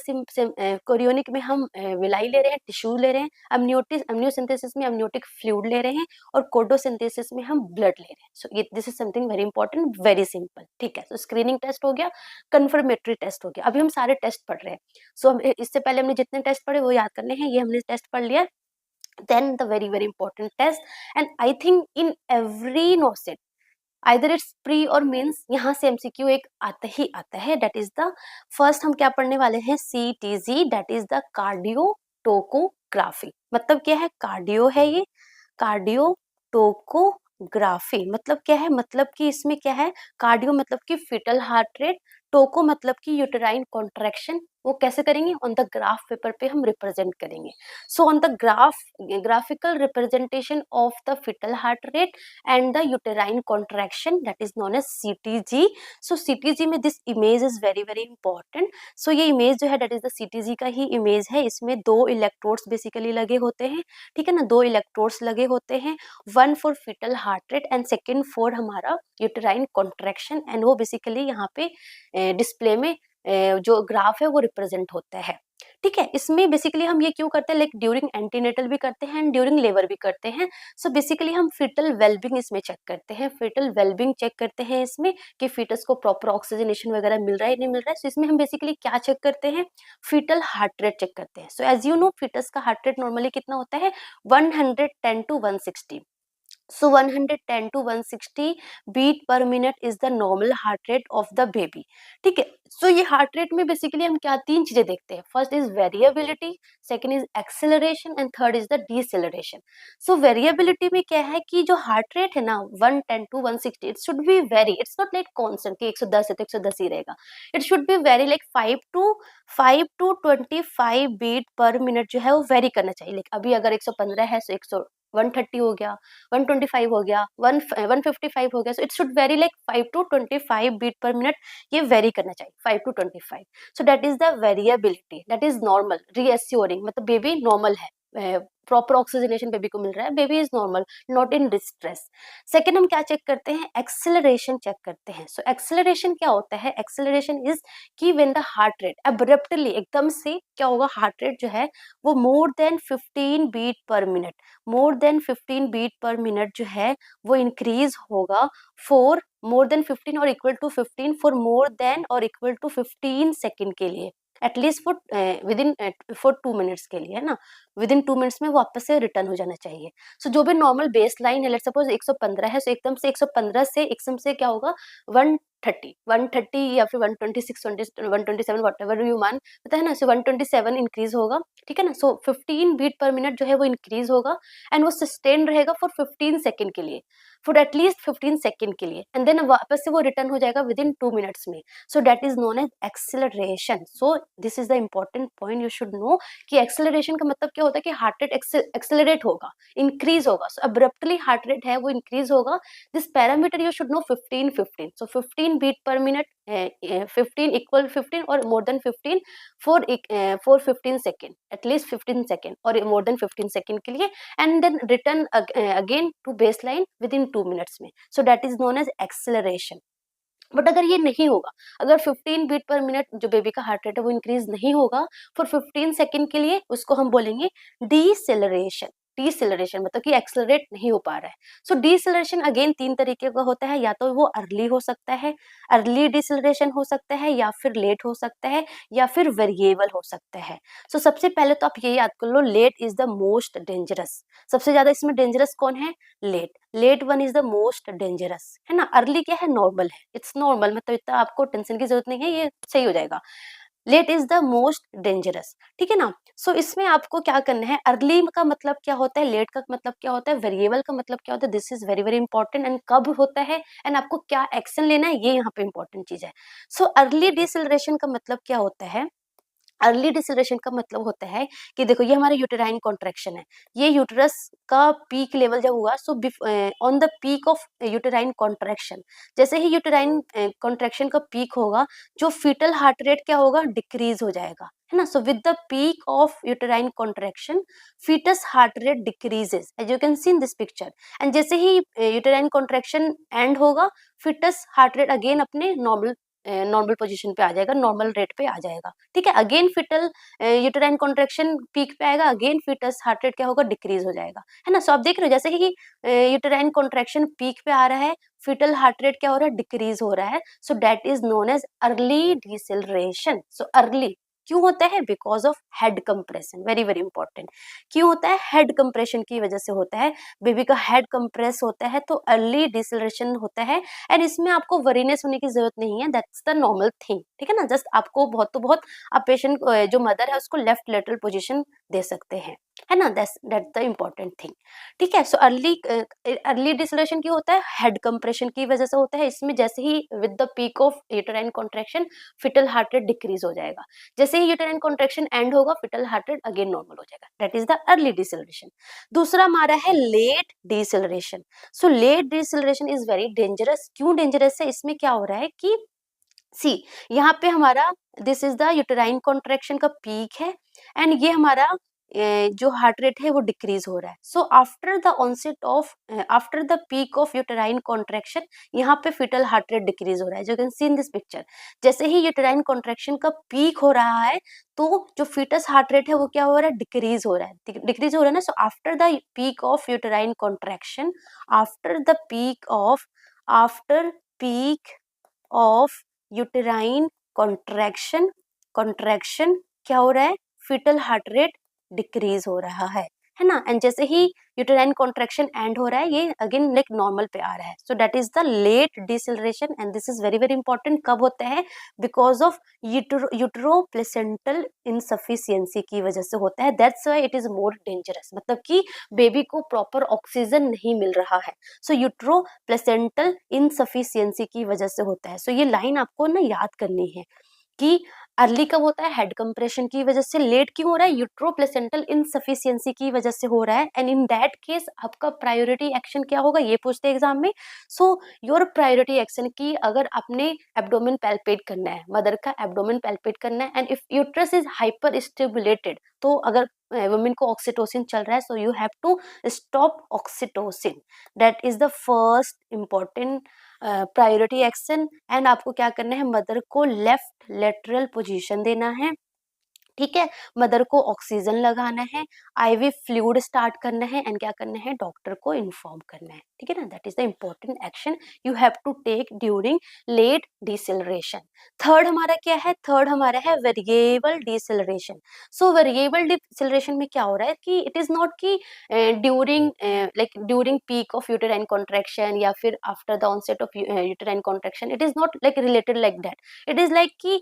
कोरियोनिक में हम विलाई ले रहे हैं, टिश्यू ले रहे हैं, एमनियोसिंथेसिस में एमनियोटिक फ्लूइड ले रहे हैं, और कोर्डोसिंथेसिस में हम ब्लड ले रहे हैं। सो ये this is something very important, very simple, ठीक है। सो स्क्रीनिंग टेस्ट हो गया, कंफर्मेटरी टेस्ट हो गया। अभी हम सारे टेस्ट पढ़ रहे हैं। सो इससे पहले हमने जितने टेस्ट पढ़े वो याद करने हैं, ये हमने टेस्ट पढ़ लिया। Then the very very important test, and I think in every NORCET either it's pre और मेंस, यहाँ से एमसीक्यू एक आता ही आता है। दैट इज द फर्स्ट, हम क्या पढ़ने वाले हैं? CTG, that is the cardiotocography. मतलब क्या है? कार्डियो है ये, कार्डियो टोकोग्राफी मतलब क्या है? मतलब कि इसमें क्या है? कार्डियो मतलब कि फीटल हार्ट रेट, टोको मतलब कि यूटेराइन कॉन्ट्रैक्शन। वो कैसे करेंगे? ऑन द ग्राफ पेपर पे हम रिप्रेजेंट करेंगे। So on the graph, graphical representation of the fetal heart rate and the uterine contraction, that is known as CTG. So CTG में this image is very very important. So ये image जो है that is the CTG का ही image है। इसमें दो electrodes basically लगे होते हैं, ठीक है ना, दो इलेक्ट्रोड्स लगे होते हैं, one for fetal heart rate and second for हमारा यूटेराइन कॉन्ट्रैक्शन। एंड वो बेसिकली यहाँ पे डिस्प्ले में जो ग्राफ है वो रिप्रेजेंट होता है, ठीक है। इसमें बेसिकली हम ये क्यों करते हैं? लाइक ड्यूरिंग एंटीनेटल भी करते हैं एंड ड्यूरिंग लेबर भी करते हैं। सो बेसिकली हम फीटल वेलबिंग इसमें चेक करते हैं, फीटल वेलबिंग चेक करते हैं इसमें कि फीटस को प्रॉपर ऑक्सीजनेशन वगैरह मिल रहा है नहीं मिल रहा है। सो इसमें हम बेसिकली क्या चेक करते हैं? फीटल हार्ट रेट चेक करते हैं। So as you know fetus का हार्ट रेट नॉर्मली कितना होता है? 110 to 160। So 110 to 160 beat per minute is the normal heart rate of the baby, ठीक है। सो ये हार्ट रेट में बेसिकली हम क्या तीन चीजें देखते हैं? First is variability, second is acceleration and third is the deceleration. So variability में क्या है कि जो हार्ट रेट है ना 110 to 160, it should be very, it's not like constant कि 110 है तो 110 ही रहेगा। It should be very like 5 to 25 beat per minute जो है वो वेरी करना चाहिए। लाइक अभी अगर 115 है तो 130 हो गया, 125 हो गया, 155 हो गया। So it should vary like 5 to 25 beat per minute, ये वेरी करना चाहिए 5 to 25। So that is the variability, that is normal, reassuring, मतलब बेबी नॉर्मल है, प्रॉपर ऑक्सीजनेशन बेबी को मिल रहा है, baby is normal, not in distress. Second हम क्या चेक करते हैं? एक्सेलरेशन चेक करते हैं। सो एक्सेलरेशन क्या होता है? एक्सेलरेशन इज कि when the heart rate abruptly, एकदम से क्या होगा? हार्ट रेट जो है वो more than 15 beat per minute, more than 15 beat per minute जो है वो इंक्रीज होगा फॉर मोर देन 15 और equal to 15 for more than और इक्वल टू 15 सेकेंड के लिए, at least for within for 2 minutes के लिए, है ना, विद इन 2 मिनट्स में वापस से रिटर्न हो जाना चाहिए। सो जो भी नॉर्मल बेस लाइन है, लेट्स सपोज 115 है, सो एकदम से 115 से एकदम से क्या होगा? 130 या फिर 126, 127 वॉटएवर यू मान, पता है ना। सो 127 इंक्रीज होगा, ठीक है ना। सो 15 बीट पर मिनट जो है वो इंक्रीज होगा एंड वो सस्टेन रहेगा फॉर 15 सेकेंड के लिए, फॉर एटलीस्ट 15 सेकेंड के लिए, एंड देन वापस से वो रिटर्न हो जाएगा विद इन 2 मिनट्स में। So that is known as acceleration. So this is the important point you should know कि एक्सेलरेशन का मतलब क्या होता है कि हार्ट रेट एक्सेलरेट होगा, इंक्रीज होगा। सो अब्रप्टली हार्ट रेट है वो इंक्रीज होगा। This parameter you should know 15 15। So 15 15 beat per minute, 15 equal 15 और more than 15 for 15 second, at least 15 second और मोर देन 15 सेकेंड के लिए, and then return again to baseline within 2 minutes में, so that is known as acceleration. But अगर ये नहीं होगा, अगर 15 बीट पर मिनट जो बेबी का हार्ट रेट है वो इंक्रीज नहीं होगा फॉर 15 सेकेंड के लिए, उसको हम बोलेंगे डीसेलरेशन। डीसेलरेशन मतलब कि एक्सेलरेट नहीं हो पा रहा है। सो डीसेलरेशन अगेन 3 तरीके का होता है, या तो वो अर्ली हो सकता है, अर्ली डीसेलरेशन हो सकता है, या फिर लेट हो सकता है, या फिर वेरिएबल हो सकता है। सो सबसे पहले तो आप ये याद कर लो, late is the most dangerous. सबसे ज्यादा इसमें डेंजरस कौन है? Late. Late one is the most dangerous, है ना। अर्ली क्या है? नॉर्मल है, इट्स नॉर्मल, मतलब इतना आपको टेंशन की जरूरत नहीं है, ये सही हो जाएगा। Late is the most dangerous, ठीक है ना। सो इसमें आपको क्या करना है, अर्ली का मतलब क्या होता है, लेट का मतलब क्या होता है, वेरिएबल का मतलब क्या होता है, this is very very important, and कब होता है एंड आपको क्या एक्शन लेना है, ये यहाँ पे इंपॉर्टेंट चीज है। सो अर्ली डिसेलरेशन का मतलब क्या होता है? अर्ली डिसेलरेशन का मतलब होता है कि देखो, ये हमारा यूटेराइन कॉन्ट्रैक्शन है, ये यूटरस का पीक लेवल जब हुआ, सो on the peak of uterine contraction, जैसे ही यूटेराइन कॉन्ट्रैक्शन का पीक होगा, जो फीटल हार्ट रेट क्या होगा? डिक्रीज हो जाएगा, है ना। So with the peak of uterine contraction, foetus heart rate decreases, as you can see in this picture. And जैसे ही यूटेराइन कॉन्ट्रैक्शन एंड होगा, फीटस हार्ट रेट अगेन अपने नॉर्मल पोजीशन पे आ जाएगा, नॉर्मल रेट पे आ जाएगा, ठीक है। Again foetal uterine contraction peak पे आएगा, अगेन फिटस हार्ट रेट क्या होगा? डिक्रीज हो जाएगा, है ना। सो आप देख रहे हो जैसे कि यूटेराइन कॉन्ट्रैक्शन पीक पे आ रहा है, फिटल हार्ट रेट क्या हो रहा है? डिक्रीज हो रहा है। So that is known as early deceleration. So early क्यों होता है? Because of head compression, very very important. क्यों होता है? हेड कंप्रेशन की वजह से होता है, बेबी का हेड कंप्रेस होता है तो अर्ली डिसेलरेशन होता है। एंड इसमें आपको वरीनेस होने की जरूरत नहीं है, दैट्स द नॉर्मल थिंग, ठीक है ना। जस्ट आपको बहुत तो बहुत आप पेशेंट जो मदर है उसको लेफ्ट लेटरल पोजीशन दे सकते हैं, है ना। दैट्स द इम्पोर्टेंट थिंग, ठीक है। सो अर्ली डिसलेशन क्यों होता है? हेड कंप्रेशन की वजह से होता है। इसमें जैसे ही with the peak of uterine contraction fetal heart rate decrease हो जाएगा, जैसे ही यूटेराइन कॉन्ट्रैक्शन एंड होगा, fetal heart rate again normal हो जाएगा, that is the early deceleration. दूसरा हमारा है late deceleration. So late deceleration is very dangerous. क्यों डेंजरस है? इसमें क्या हो रहा है कि सी, यहाँ पे हमारा this is the uterine contraction का पीक है, एंड ये हमारा जो हार्ट रेट है वो डिक्रीज हो रहा है। So after the onset of after the peak of uterine contraction, यहाँ पे फिटल हार्ट रेट डिक्रीज हो रहा है, जो can see in this picture. जैसे ही यूटेराइन कॉन्ट्रैक्शन का पीक हो रहा है, तो जो फिटस हार्ट रेट है वो क्या हो रहा है? डिक्रीज हो रहा है, डिक्रीज हो रहा है ना। सो after the peak of uterine contraction, after the peak of after peak of uterine contraction क्या हो रहा है? फिटल हार्ट रेट डिक्रीज हो रहा है ना। एंड जैसे ही यूटेराइन कॉन्ट्रैक्शन एंड हो रहा है, ये अगेन लाइक नॉर्मल पे आ रहा है। So that is the late deceleration, and this is very very important. कब होता है? Because of utero placental insufficiency की वजह से होता है, that's why it is more dangerous, मतलब कि बेबी को प्रॉपर ऑक्सीजन नहीं मिल रहा है। सो यूट्रो प्लेसेंटल इनसफिशियंसी की वजह से होता है। सो ये लाइन आपको ना याद करनी है कि अर्ली कब होता है? हेड कंप्रेशन की वजह से। लेट क्यों हो रहा है? यूट्रो प्लेसेंटल इनसफिशियंसी की वजह से हो रहा है। एंड इन दैट केस आपका प्रायोरिटी एक्शन क्या होगा? ये पूछते हैं एग्जाम में। सो योर प्रायोरिटी एक्शन की, अगर आपने एब्डोमेन पैल्पेट करना है, मदर का एब्डोमेन पैल्पेट करना है, and if uterus is hyper stimulated, तो अगर वुमेन को ऑक्सीटोसिन चल रहा है, so you have to stop oxytocin. That is the first important priority action. And आपको क्या करना है? मदर को लेफ्ट लेटरल पोजीशन देना है, ठीक है। मदर को ऑक्सीजन लगाना है, आईवी फ्लूइड स्टार्ट करना है, एंड क्या करना है? डॉक्टर को इन्फॉर्म करना है, ठीक है ना। That is the important action you have to take during late deceleration. Third हमारा क्या है? थर्ड हमारा है variable deceleration. So variable deceleration में क्या हो रहा है कि इट इज नॉट कि during peak of uterine contraction या फिर after the onset of uterine contraction, it is not like related like that. It is like कि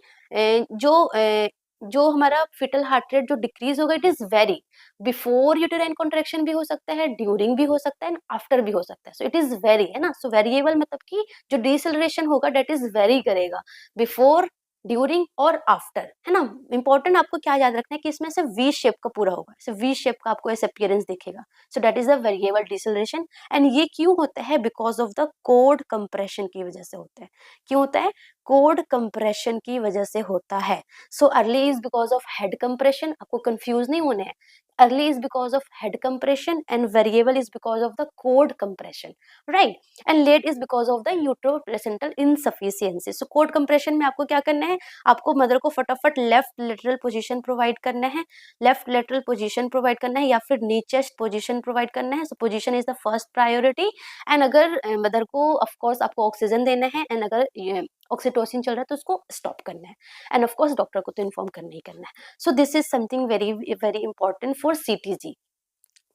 जो हमारा फिटल हार्ट रेट जो डिक्रीज होगा, it is very before uterine contraction भी हो सकता है, ड्यूरिंग भी हो सकता है, आफ्टर भी हो सकता है। सो इट इज वेरी, है ना। सो वेरिएबल मतलब कि जो डिसेलरेशन होगा, डेट इज वेरी करेगा बिफोर ड्यूरिंग और आफ्टर, है ना। इंपॉर्टेंट आपको क्या याद रखना है कि इसमें से वी शेप का पूरा होगा, ऐसे वी शेप का आपको ऐसे अपीयरेंस दिखेगा। सो that is the variable deceleration. And ये क्यों होता है? Because of the code compression की वजह से होता है। क्यों होता है? कोड कंप्रेशन की वजह से होता है। So early is because of head compression, आपको कंफ्यूज नहीं होने हैं। Early is because of head compression and variable is because of the code compression, right. And let is because of the utero placental insufficiency. So code compression में आपको क्या करना है? आपको मदर को फटाफट लेफ्ट लेटरल पोजीशन प्रोवाइड करना है, लेफ्ट लेटरल पोजीशन प्रोवाइड करना है या फिर नीचेस्ट पोजीशन प्रोवाइड करना है। सो position is the first priority. And अगर मदर को ऑफ कोर्स आपको ऑक्सीजन देना है, एंड अगर ऑक्सीटोसिन चल रहा है तो उसको स्टॉप करना है, एंड ऑफ कोर्स डॉक्टर को तो इन्फॉर्म करना ही करना है। So this is something very very important for CTG,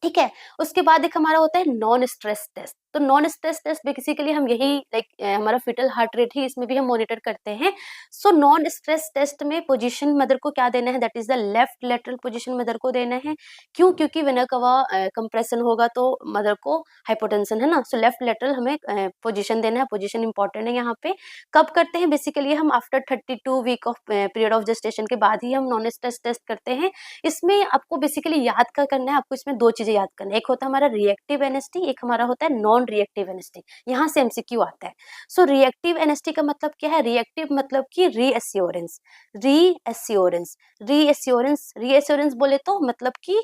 ठीक है। उसके बाद एक हमारा होता है नॉन स्ट्रेस टेस्ट। तो नॉन स्ट्रेस टेस्ट बेसिकली हम यही लाइक हमारा फीटल हार्ट रेट ही इसमें भी हम मॉनिटर करते हैं। सो नॉन स्ट्रेस टेस्ट में पोजीशन मदर को क्या देना है? That is the left lateral position mother को देना है। क्यों? क्योंकि वेना कवा कंप्रेशन होगा तो मदर को हाइपोटेंशन, है ना। सो लेफ्ट लेटरल हमें पोजीशन देना है, पोजीशन इंपॉर्टेंट है यहाँ पे। कब करते हैं? बेसिकली हम after 32 week of period of gestation के बाद ही हम नॉन स्ट्रेस टेस्ट करते हैं। इसमें आपको बेसिकली याद क्या करना है? आपको इसमें दो चीजें याद करना है। एक होता है हमारा रिएक्टिव एनएसटी, एक हमारा होता है नॉन रिएक्टिव एनएसटी। यहाँ से एमसीक्यू आता है। सो रिएक्टिव एनएसटी का मतलब क्या है? रिएक्टिव मतलब कि रीएश्योरेंस, रीएश्योरेंस, रीएश्योरेंस। रीएश्योरेंस बोले तो मतलब कि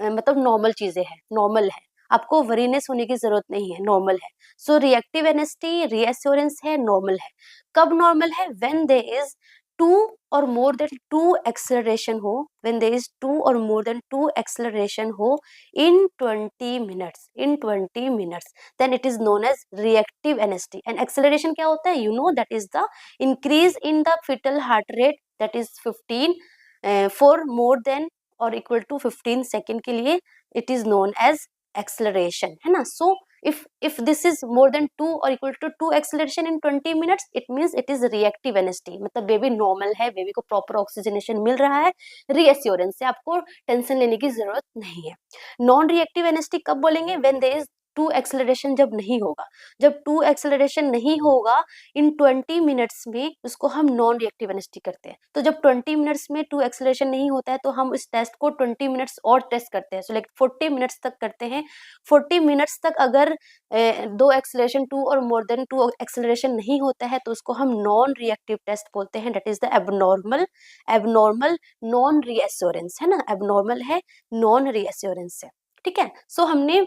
मतलब नॉर्मल चीजें हैं, नॉर्मल है, आपको वरीनेस होने की जरूरत नहीं है, नॉर्मल है। सो रिएक्टिव एनएसटी रीएश्योरेंस है, नॉर्मल है। कब नॉर्मल है? व्हेन देयर इज टू और मोर देन टू एक्सेलरेशन हो, when there is two or more than two acceleration हो in 20 minutes, in 20 minutes, then it is known as reactive NST. and acceleration क्या होता है? You know, that is the increase in the fetal heart rate, that is 15 for more than or equal to 15 second के लिए it is known as acceleration, है ना। so if this is more than 2 or equal to 2 acceleration in 20 minutes, it means it is reactive NST, मतलब baby normal है, baby को proper oxygenation मिल रहा है, reassurance से आपको टेंशन लेने की जरूरत नहीं है। नॉन रिएक्टिव एनएसटी कब बोलेंगे? When there is two acceleration, जब नहीं होगा, जब टू एक्सेलरेशन नहीं होगा इन 20 मिनट्स में, उसको हम नॉन रिएक्टिव एनएसटी करते हैं। तो जब 20 मिनट्स में टू एक्सेलरेशन नहीं होता है तो हम इस टेस्ट को 20 मिनट्स और टेस्ट करते हैं। सो लाइक 40 मिनट्स तक करते हैं। 40 मिनट्स तक अगर दो एक्सेलरेशन, टू और मोर देन टू एक्सेलरेशन नहीं होता है तो उसको हम नॉन रिएक्टिव टेस्ट बोलते हैं। That is the abnormal, abnormal non reassurance, है ना। एबनॉर्मल है, नॉन रीएश्योरेंस है, ठीक है। सो हमने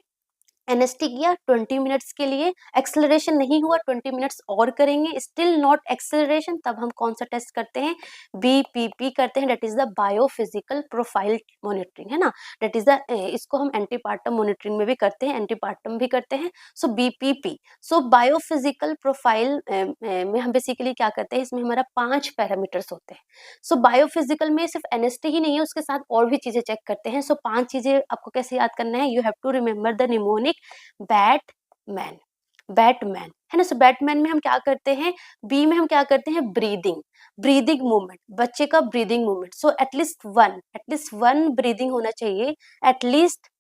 एनएसटी किया 20 मिनट्स के लिए, एक्सेलरेशन नहीं हुआ, 20 मिनट्स और करेंगे, स्टिल नॉट एक्सेलरेशन, तब हम कौन सा टेस्ट करते हैं? बीपीपी करते हैं। That is the biophysical profile monitoring, है ना। दैट इज द इसको हम एंटीपार्टम मॉनिटरिंग में भी करते हैं, एंटीपार्टम भी करते हैं। सो बीपीपी, सो बायोफिजिकल प्रोफाइल में हम बेसिकली क्या करते हैं? इसमें हमारा 5 पैरामीटर्स होते हैं। सो बायोफिजिकल में सिर्फ एनएसटी ही नहीं है, उसके साथ और भी चीजें चेक करते हैं। सो 5 चीजें आपको कैसे याद करना है? You have to remember the mnemonic Batman, Batman, है ना। सो बैटमैन में हम क्या करते हैं? बी में हम क्या करते हैं? ब्रीदिंग, ब्रीदिंग मूवमेंट, बच्चे का breathing movement. So at least one breathing होना चाहिए, एटलीस्ट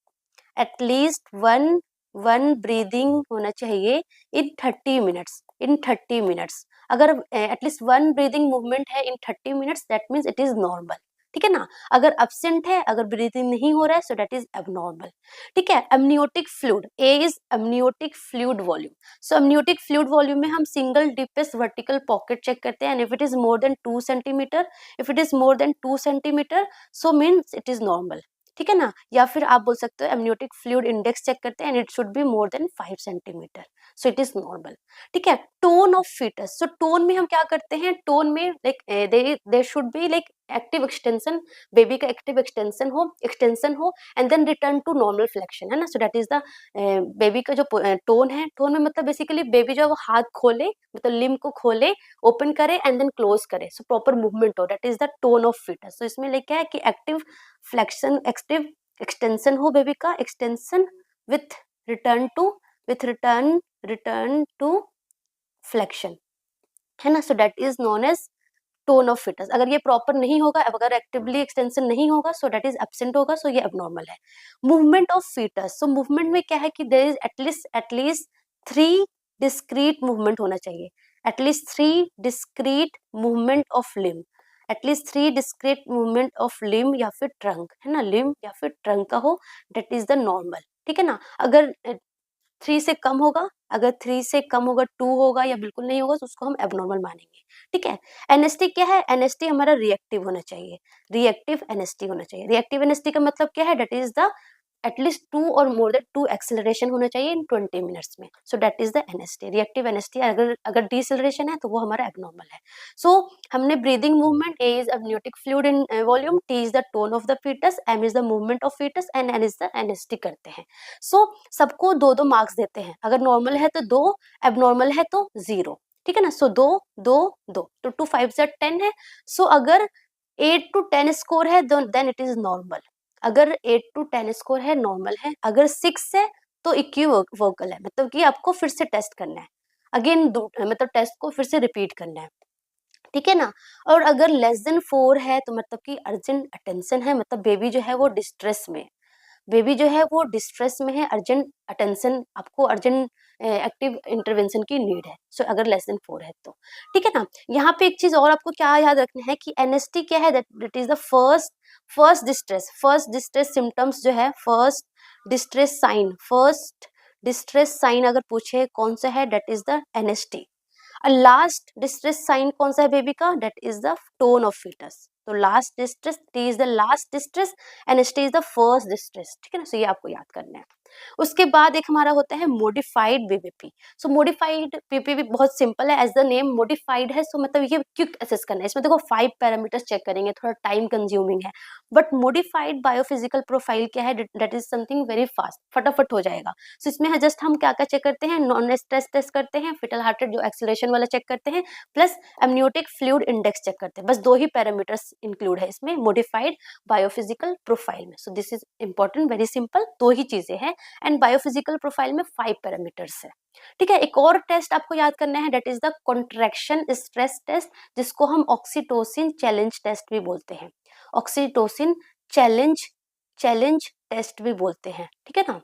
वन वन ब्रीदिंग होना चाहिए इन 30 मिनट्स, इन 30 मिनट्स। अगर एटलीस्ट वन ब्रीदिंग मूवमेंट है इन 30 minutes, that means it is normal, ठीक है ना। अगर एब्सेंट है, अगर ब्रीदिंग नहीं हो रहा है, सो दैट इज एबनॉर्मल, ठीक है। Amniotic fluid, A is amniotic fluid volume. So amniotic fluid volume में हम single deepest vertical pocket check करते हैं, and if it is more than 2 centimetre, if it is more than 2 centimetre, so means it is normal, ठीक है ना। या फिर आप बोल सकते हो एमनियोटिक फ्लूइड इंडेक्स चेक करते हैं, and it should be more than 5 centimetre, so it is normal, ठीक है। Tone of foetus, so tone में हम क्या करते हैं? टोन में like there should be like active extension, baby का एक्टिव एक्सटेंशन हो and then return to normal flexion, है ना। So that is the baby का जो टोन है। टोन में मतलब बेसिकली बेबी जो वो हाथ खोले, मतलब लिम्ब को खोले, ओपन करे एंड देन क्लोज करे, सो प्रॉपर मूवमेंट हो, that is the tone of foetus. So इसमें लिखा है कि एक्टिव फ्लेक्शन, एक्टिव एक्सटेंशन हो बेबी का, extension with return to, with return to flexion, है ना। So that is known as tone of fetus. अगर ये प्रॉपर नहीं होगा, अगर एक्टिवली एक्सटेंशन नहीं होगा, सो दैट इज एब्सेंट होगा, सो ये एबनॉर्मल है। Movement of foetus, so movement में क्या है कि there is at least 3 discrete movement होना चाहिए, at least 3 discrete movement of limb, at least 3 discrete movement of limb या फिर ट्रंक, है ना, लिम्ब या फिर ट्रंक का हो, दैट इज द नॉर्मल। ठीक है ना। अगर 3 से कम होगा, अगर 3 से कम होगा, 2 होगा या बिल्कुल नहीं होगा तो उसको हम एबनॉर्मल मानेंगे। ठीक है। एनएसटी क्या है? एनएसटी हमारा रिएक्टिव होना चाहिए, रिएक्टिव एनएसटी होना चाहिए। रिएक्टिव एनएसटी का मतलब क्या है? दैट इज द एटलीस्ट 2 और मोर देन 2 एक्सेलरेशन होना चाहिए इन 20 मिनट्स में। So that is the NST, reactive NST. अगर अगर डिसेलरेशन है तो वो हमारा एबनॉर्मल है। सो हमने breathing movement, A is amniotic fluid in volume, T is the tone of the foetus, M is the movement of foetus and N is the NST करते हैं। सो सबको 2-2 मार्क्स देते हैं। अगर नॉर्मल है तो 2, एबनॉर्मल है तो 0। ठीक है ना। सो 2 2 2 तो 2 5 10 है। सो अगर 8 to 10 स्कोर है देन इट इज नॉर्मल। अगर 8 to 10 स्कोर है नॉर्मल है, अगर 6 है तो इक्विवोकल है, मतलब कि आपको फिर से टेस्ट करना है, अगेन मतलब टेस्ट को फिर से रिपीट करना है। ठीक है ना। और अगर लेस देन 4 है तो मतलब कि अर्जेंट अटेंशन है, मतलब बेबी जो है वो डिस्ट्रेस में, बेबी जो है वो डिस्ट्रेस में है, अर्जेंट अटेंशन, आपको अर्जेंट एक्टिव इंटरवेंशन की नीड है। सो अगर लेस देन 4 है तो। ठीक है ना। यहाँ पे एक चीज और आपको क्या याद रखना है कि एनएसटी क्या है? That is the first distress symptoms जो है, फर्स्ट डिस्ट्रेस साइन अगर पूछे कौन सा है, that is the NST. Last distress sign कौन सा है बेबी का? That is the tone of fetus. तो last distress, T is the last distress and S T is the first distress. ठीक है ना। सो ये आपको याद करना है। उसके बाद एक हमारा होता है मॉडिफाइड बीबीपी। सो मॉडिफाइड बीबीपी बहुत सिंपल है, एज द नेम मॉडिफाइड है। सो मतलब ये क्विक असेस करना है, इसमें देखो 5 पैरामीटर्स चेक करेंगे, थोड़ा टाइम कंज्यूमिंग है। बट मॉडिफाइड बायोफिजिकल प्रोफाइल क्या है? That is something very fast, फटाफट हो जाएगा। सो इसमें जस्ट हम क्या क्या चेक करते हैं? नॉन स्ट्रेस टेस्ट करते हैं, फिटल हार्ट रेट जो एक्सीलरेशन वाला चेक करते हैं, plus amniotic fluid index check करते हैं। बस 2 ही पैरामीटर्स इंक्लूड है इसमें मॉडिफाइड बायोफिजिकल प्रोफाइल में। सो this is important, very simple, 2 ही चीजें हैं। एंड बायोफिजिकल प्रोफाइल में 5 पैरामीटर्स है। ठीक है। एक और टेस्ट आपको याद करना है, that is the contraction stress test, जिसको हम ऑक्सीटोसिन चैलेंज टेस्ट भी बोलते हैं। ऑक्सीटोसिन चैलेंज चैलेंज टेस्ट भी बोलते हैं। ठीक है ना।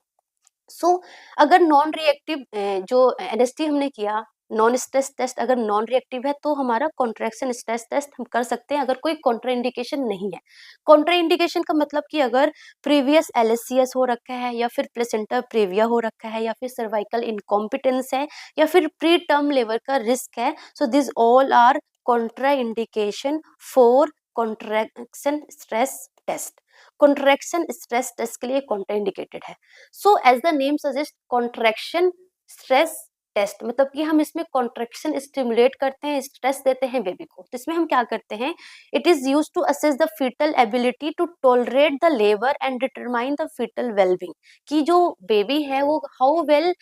सो अगर नॉन रिएक्टिव जो एनएसटी हमने किया, नॉन स्ट्रेस टेस्ट अगर नॉन रिएक्टिव है तो हमारा कॉन्ट्रैक्शन स्ट्रेस टेस्ट हम कर सकते हैं, अगर कोई कॉन्ट्रा इंडिकेशन नहीं है। कॉन्ट्रा इंडिकेशन का मतलब कि अगर प्रीवियस एलएससीएस हो रखा है, या फिर प्लेसेंटा प्रेविया हो रखा है, या फिर सर्वाइकल इनकॉम्पिटेंस है, या फिर प्री टर्म लेबर का रिस्क है। So this all are contraindication for contraction stress test. Contraction stress test के लिए कॉन्ट्रा इंडिकेटेड है। So as the name suggest, contraction stress test, मतलब कि हम इसमें कॉन्ट्रैक्शन स्टिमुलेट करते हैं, स्ट्रेस देते हैं बेबी को। तो इसमें हम क्या करते हैं? It is used to assess the foetal ability to tolerate the labour and determine the foetal wellbeing, कि जो बेबी है वो हाउ वेल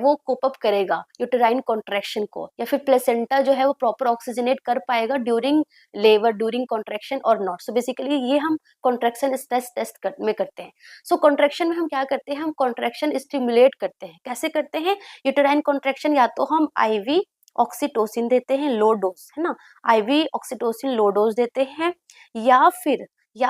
वो कोप अप करेगा यूटेराइन कॉन्ट्रैक्शन को, या फिर प्लेसेंटा जो है वो प्रॉपर ऑक्सीजनेट कर पाएगा ड्यूरिंग लेबर, ड्यूरिंग कॉन्ट्रैक्शन और नॉट। सो बेसिकली ये हम कॉन्ट्रैक्शन स्ट्रेस टेस्ट में करते हैं। सो कॉन्ट्रैक्शन में हम क्या करते हैं? हम कॉन्ट्रैक्शन स्टिमुलेट करते हैं। कैसे करते हैं? यूटेराइन कॉन्ट्रैक्शन या तो हम आईवी ऑक्सीटोसिन देते हैं लो डोज, है ना, आईवी ऑक्सीटोसिन लो डोज देते हैं, या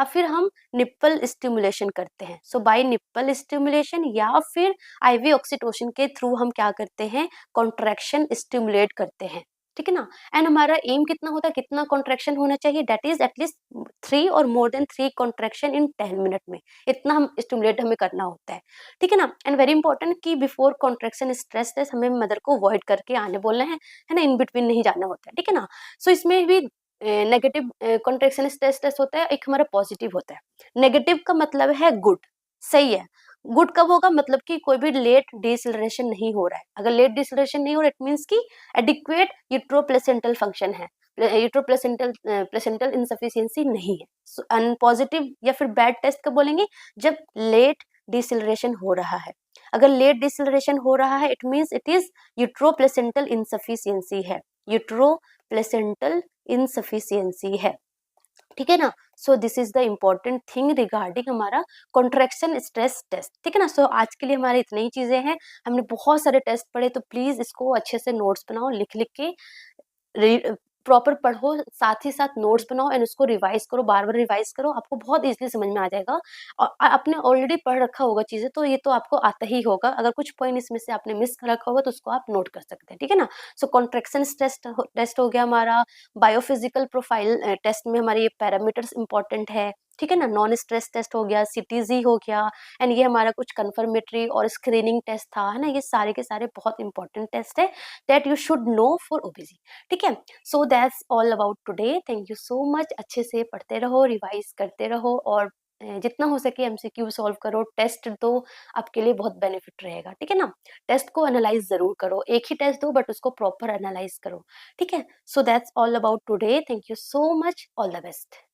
फिर हम निप्पल स्टिमुलेशन करते हैं। सो बाय निप्पल स्टिमुलेशन या फिर आईवी ऑक्सीटोसिन के थ्रू हम क्या करते हैं? कॉन्ट्रैक्शन स्टिमुलेट करते हैं। ठीक है ना। एंड हमारा एम कितना होता है, कितना कॉन्ट्रैक्शन होना चाहिए? दैट इज एटलीस्ट 3 और मोर देन 3 कॉन्ट्रैक्शन इन 10 मिनट में, इतना हम स्टिमुलेट हमें करना होता है। ठीक है ना। एंड वेरी इंपॉर्टेंट कि बिफोर कॉन्ट्रैक्शन स्ट्रेस टेस्ट हमें मदर को अवॉइड करके आने बोलना है ना, इन बिटवीन नहीं जाना होता है। ठीक है ना। सो इसमें भी नेगेटिव कॉन्ट्रैक्शन स्ट्रेस टेस्ट होता है, एक हमारा पॉजिटिव होता है। नेगेटिव का मतलब है गुड, सही है। गुड कब होगा? मतलब कि कोई भी लेट डिसेलरेशन नहीं हो रहा है। अगर लेट डिसेलरेशन नहीं हो रहा, इट मीन्स कि एडिक्वेट यूट्रोप्लेसेंटल फंक्शन है, यूट्रोप्लेसेंटल इनसफिशियंसी नहीं है। अनपॉजिटिव या फिर बैड टेस्ट कब बोलेंगे? जब लेट डिसेलरेशन हो रहा है। अगर लेट डिसेलरेशन हो रहा है, it means it is uteroplacental insufficiency है, यूट्रोप्लेसेंटल इनसफिशियंसी है। ठीक है ना। So this is the important thing regarding हमारा कॉन्ट्रैक्शन स्ट्रेस टेस्ट। ठीक है ना। सो आज के लिए हमारे इतनी ही चीजें हैं, हमने बहुत सारे टेस्ट पढ़े, तो प्लीज इसको अच्छे से नोट्स बनाओ, लिख लिख के प्रॉपर पढ़ो, साथ ही साथ नोट्स बनाओ एंड उसको रिवाइज़ करो, बार-बार रिवाइज़ करो, आपको बहुत ईज़िली समझ में आ जाएगा। आपने ऑलरेडी पढ़ रखा होगा चीज़ें, तो ये तो आपको आता ही होगा। अगर कुछ पॉइंट इसमें से आपने मिस कर रखा होगा तो उसको आप नोट कर सकते हैं, ठीक है ना? सो कॉन्ट्रैक्शंस टेस्ट हो गया हमारा, बायोफिज़िकल प्रोफाइल टेस्ट में हमारे ये पैरामीटर्स इम्पोर्टेंट है, ठीक है ना? नॉन स्ट्रेस टेस्ट हो गया, सीटीज़ी हो गया एंड ये हमारा कुछ कन्फर्मेटरी और स्क्रीनिंग टेस्ट था, है ना? ये सारे के सारे बहुत इंपॉर्टेंट टेस्ट है that you should know for OBC, ठीक है? So that's all about today. Thank you so much. अच्छे से पढ़ते रहो, रिवाइज करते रहो और जितना हो सके एमसीक्यू सॉल्व करो, टेस्ट दो, आपके लिए बहुत बेनिफिट रहेगा, ठीक है ना? टेस्ट को एनालाइज ज़रूर करो, एक ही टेस्ट दो बट उसको प्रॉपर एनालाइज करो, ठीक है? So that's all about today. Thank you so much. All the best.